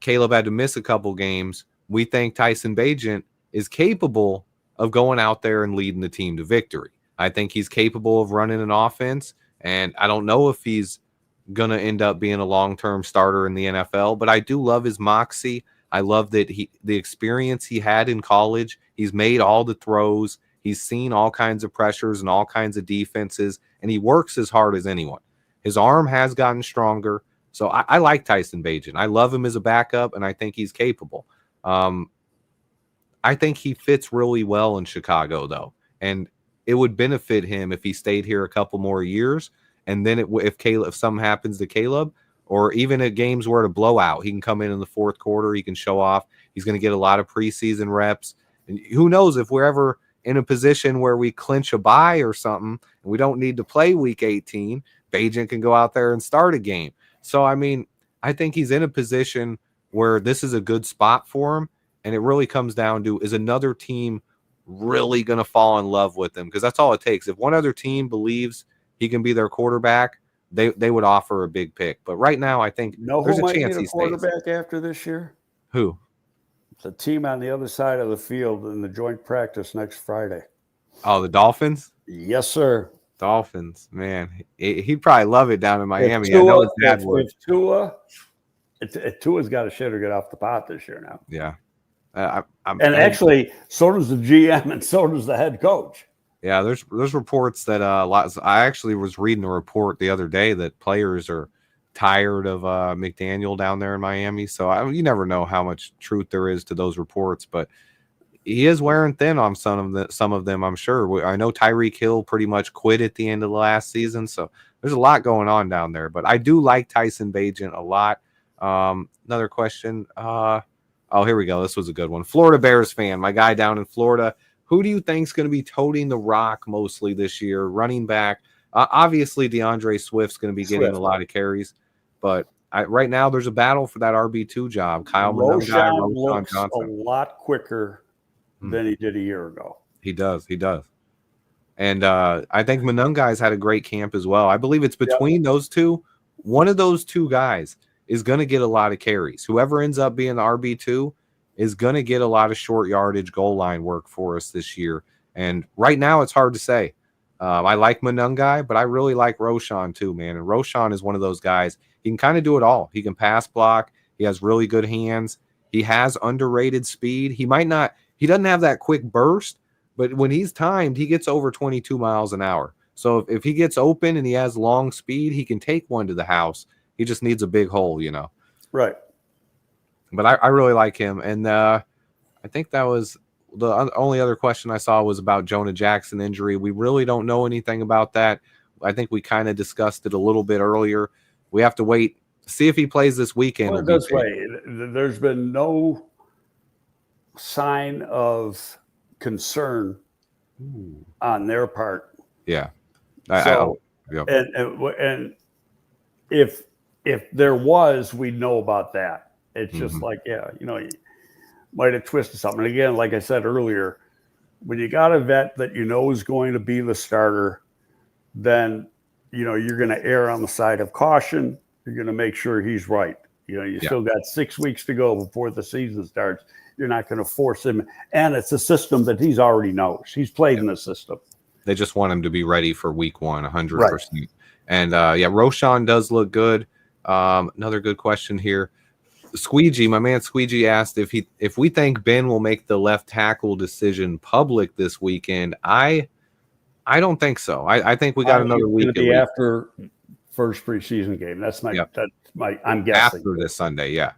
Caleb had to miss a couple games, we think Tyson Bagent is capable of going out there and leading the team to victory. I think he's capable of running an offense, and I don't know if he's going to end up being a long-term starter in the NFL, but I do love his moxie. I love that the experience he had in college, he's made all the throws, he's seen all kinds of pressures and all kinds of defenses, and he works as hard as anyone. His arm has gotten stronger, so I like Tyson Bagent. I love him as a backup, and I think he's capable. I think he fits really well in Chicago, though, and it would benefit him if he stayed here a couple more years. And then if something happens to Caleb, or even at games where it's a blowout, he can come in the fourth quarter. He can show off. He's going to get a lot of preseason reps. And who knows if we're ever in a position where we clinch a bye or something, and we don't need to play week 18, Bagent can go out there and start a game. So, I mean, I think he's in a position where this is a good spot for him. And it really comes down to, is another team really going to fall in love with him? Because that's all it takes. If one other team believes he can be their quarterback, they would offer a big pick. But right now, I think there's a chance he stays. Quarterback after this year? Who? It's a team on the other side of the field in the joint practice next Friday. Oh, the Dolphins? Yes, sir. Dolphins, man. He'd probably love it down in Miami. Tua, I know his dad would. Tua's got a shit or get off the pot this year now. Yeah. Actually, so does the GM and so does the head coach. Yeah, there's reports that I actually was reading a report the other day that players are tired of McDaniel down there in Miami. So you never know how much truth there is to those reports, but he is wearing thin on some of them, I'm sure. I know Tyreek Hill pretty much quit at the end of the last season, so there's a lot going on down there. But I do like Tyson Bagent a lot. Another question. Oh, here we go. This was a good one. Florida Bears fan, my guy down in Florida. Who do you think is going to be toting the rock mostly this year? Running back. Obviously, DeAndre Swift's going to be getting a lot of carries. But right now, there's a battle for that RB2 job. Kyle Roschon looks Johnson. A lot quicker than he did a year ago. He does. And I think Monungai's had a great camp as well. I believe it's between those two. One of those two guys is going to get a lot of carries. Whoever ends up being the RB2 is going to get a lot of short yardage goal line work for us this year. And right now, it's hard to say. I like Monungai, but I really like Roschon too, man. And Roschon is one of those guys. He can kind of do it all. He can pass block. He has really good hands. He has underrated speed. He doesn't have that quick burst, but when he's timed, he gets over 22 miles an hour. So if he gets open and he has long speed, he can take one to the house. He just needs a big hole, Right. But I really like him. And I think that was the only other question I saw was about Jonah Jackson injury. We really don't know anything about that. I think we kind of discussed it a little bit earlier. We have to wait, see if he plays this weekend. Well, this way, there's been no sign of concern on their part. Yeah. And if there was, we'd know about that. It's just like, you might have twisted something. And again, like I said earlier, when you got a vet that is going to be the starter, then, you're going to err on the side of caution. You're going to make sure he's right. You still got 6 weeks to go before the season starts. You're not going to force him. And it's a system that he's already knows. He's played in the system. They just want him to be ready for week 1, 100%. Right. And, Roschon does look good. Another good question here. Squeegee, my man Squeegee asked if we think Ben will make the left tackle decision public this weekend. I don't think so. I think we got another week. It'll be after first preseason game. That's my I'm guessing after this Sunday. Yeah,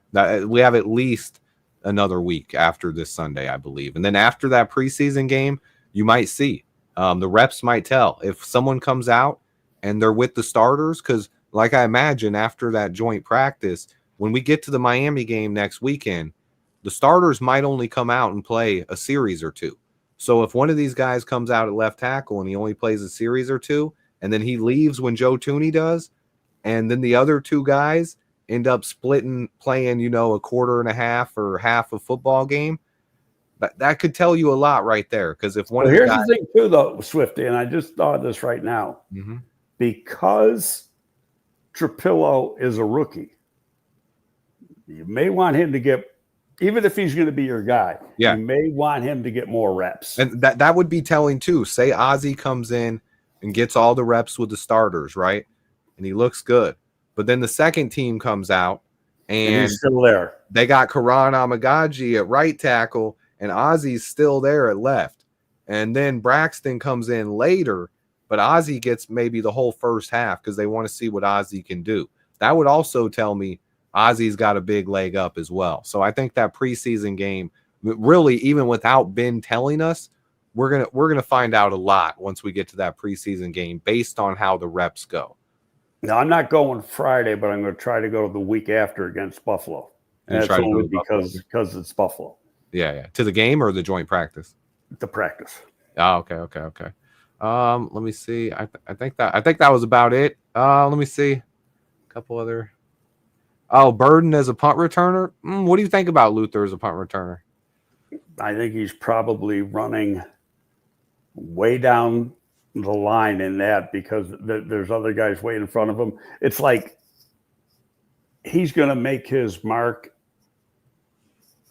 we have at least another week after this Sunday, I believe, and then after that preseason game, you might see the reps might tell if someone comes out and they're with the starters, because like I imagine after that joint practice. When we get to the Miami game next weekend, the starters might only come out and play a series or two. So if one of these guys comes out at left tackle and he only plays a series or two, and then he leaves when Joe Thuney does, and then the other two guys end up playing, a quarter and a half or half a football game, That could tell you a lot right there. Because if one Well, of the here's guys, the thing too, though, Swifty, and I just thought of this right now. Because Trapillo is a rookie, you may want him to get, even if he's going to be your guy, you may want him to get more reps. And that would be telling too. Say Ozzie comes in and gets all the reps with the starters, right? And he looks good. But then the second team comes out and he's still there. They got Karan Amagaji at right tackle and Ozzie's still there at left. And then Braxton comes in later, but Ozzie gets maybe the whole first half because they want to see what Ozzie can do. That would also tell me Ozzie's got a big leg up as well. So I think that preseason game, really, even without Ben telling us, we're gonna find out a lot once we get to that preseason game based on how the reps go. Now, I'm not going Friday, but I'm going to try to go the week after against Buffalo. And that's only because it's Buffalo. Yeah. To the game or the joint practice? The practice. Oh, okay. Let me see. I think that was about it. Let me see. A couple other. Oh, Burden as a punt returner. What do you think about Luther as a punt returner? I think he's probably running way down the line in that because there's other guys way in front of him. It's like he's going to make his mark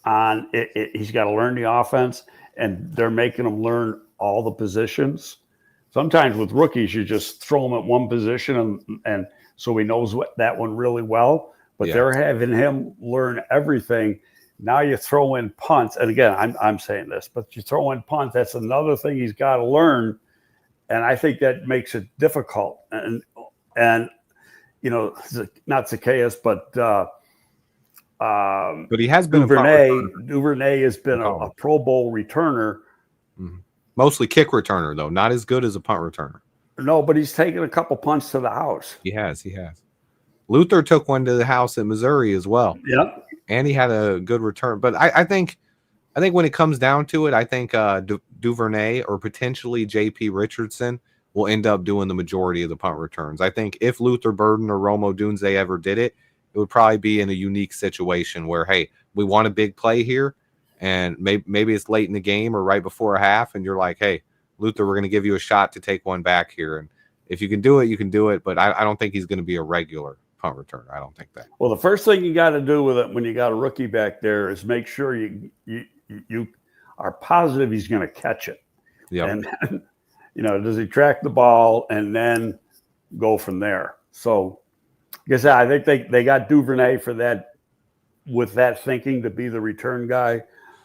on it. He's got to learn the offense, and they're making him learn all the positions. Sometimes with rookies, you just throw him at one position, and so he knows that one really well. But they're having him learn everything. Now you throw in punts, and again, I'm saying this, but you throw in punts. That's another thing he's got to learn, and I think that makes it difficult. And not Zacchaeus, but he has been Duvernay has been a Pro Bowl returner. Mostly kick returner, though. Not as good as a punt returner. No, but he's taken a couple punts to the house. He has. Luther took one to the house in Missouri as well. Yep. And he had a good return. But I think when it comes down to it, I think Duvernay or potentially J.P. Richardson will end up doing the majority of the punt returns. I think if Luther Burden or Romo Dunze ever did it, it would probably be in a unique situation where, hey, we want a big play here, and maybe it's late in the game or right before a half, and you're like, hey, Luther, we're going to give you a shot to take one back here. And if you can do it, you can do it. But I don't think he's going to be a regular punt returner. I don't think that. Well, the first thing you got to do with it when you got a rookie back there is make sure you are positive he's going to catch it. Yeah. And does he track the ball and then go from there? So, like I said, I think they got Duvernay for that, with that thinking to be the return guy.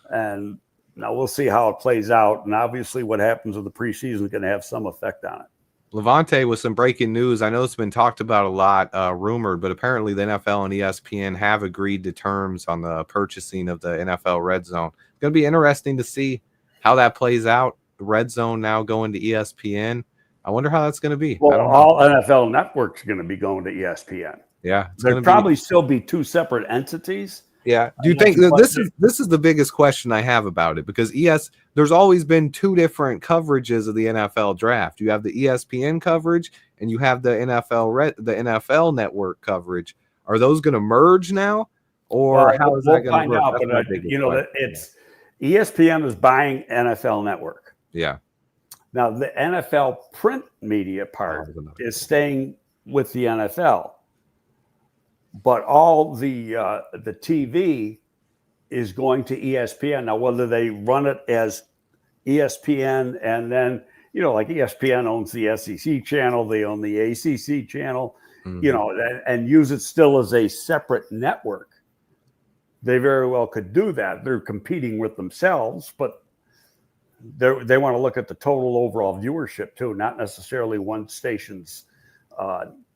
And now we'll see how it plays out. And obviously what happens with the preseason is going to have some effect on it. Levante with some breaking news. I know it's been talked about a lot, rumored, but apparently the NFL and ESPN have agreed to terms on the purchasing of the NFL Red Zone. It's going to be interesting to see how that plays out. The Red Zone now going to ESPN. I wonder how that's going to be. Well, all NFL networks are going to be going to ESPN. Yeah. There'll probably still be two separate entities. Yeah. Do you think this is the biggest question I have about it? Because there's always been two different coverages of the NFL draft. You have the ESPN coverage and you have the NFL network coverage. Are those going to merge now, or how is that going to work? That it's ESPN is buying NFL Network. Yeah. Now the NFL print media part is staying with the NFL. But all the TV is going to ESPN. Now, whether they run it as ESPN and then, like ESPN owns the SEC channel, they own the ACC channel, and use it still as a separate network. They very well could do that. They're competing with themselves, but they want to look at the total overall viewership too, not necessarily one station's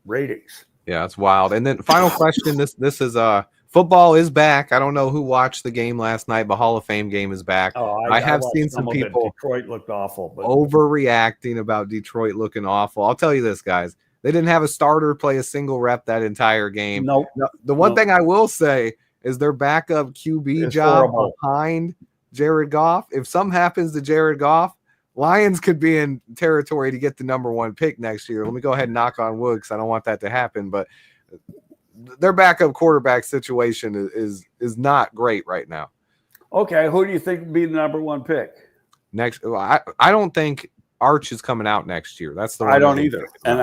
ratings. Yeah, it's wild. And then final question, this is football is back. I don't know who watched the game last night, but Hall of Fame game is back. I have seen some people Detroit looked awful, but overreacting about Detroit looking awful. I'll tell you this, guys. They didn't have a starter play a single rep that entire game. Nope. The one thing I will say is their backup QB job behind Jared Goff. If something happens to Jared Goff, Lions could be in territory to get the number one pick next year. Let me go ahead and knock on wood because I don't want that to happen. But their backup quarterback situation is not great right now. Okay, who do you think will be the number one pick? Next, I don't think Arch is coming out next year. That's the one I don't either. And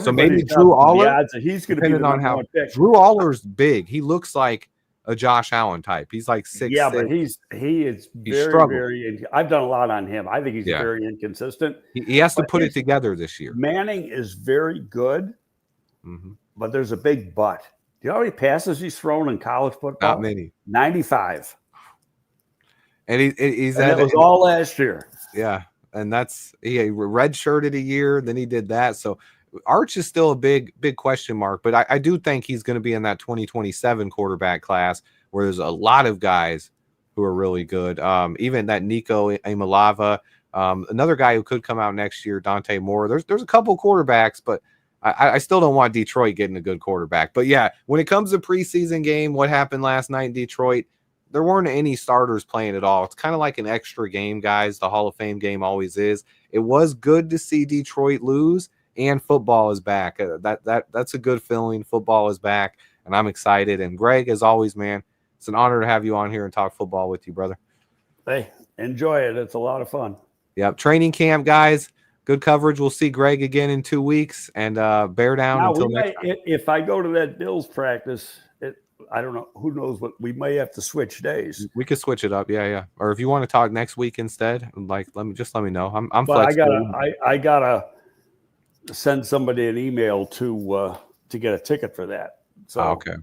so maybe everybody's got Drew the Aller, odds that he's going to be the depending on number how one pick. Drew Aller's big. He looks like a Josh Allen type. He's like 6'6". Yeah, but he is very, struggled. very. I've done a lot on him. I think he's very inconsistent. He has to put it together this year. Manning is very good, but there's a big but. Do you know how many passes he's thrown in college football? Not many. 95. And he's and that was all last year. Yeah, and he redshirted a year, then he did that. So Arch is still a big question mark, but I do think he's going to be in that 2027 quarterback class where there's a lot of guys who are really good. Even that Nico Imalava, another guy who could come out next year, Dante Moore. There's a couple quarterbacks, but I still don't want Detroit getting a good quarterback. But yeah, when it comes to preseason game, what happened last night in Detroit, there weren't any starters playing at all. It's kind of like an extra game, guys. The Hall of Fame game always is. It was good to see Detroit lose, and football is back. That's a good feeling. Football is back, and I'm excited. And Greg, as always, man, it's an honor to have you on here and talk football with you, brother. Hey, enjoy it. It's a lot of fun. Yep. Training camp, guys. Good coverage. We'll see Greg again in 2 weeks, and bear down until next time. If I go to that Bills practice, I don't know. Who knows what we may have to switch days. We could switch it up. Yeah. Or if you want to talk next week instead, like let me know. I'm but flexible. I gotta send somebody an email to get a ticket for that. So okay.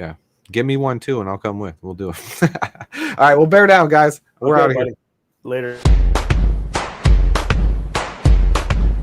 Yeah. Give me one too, and I'll come with. We'll do it. All right. Well, bear down, guys. We're out of here. Later.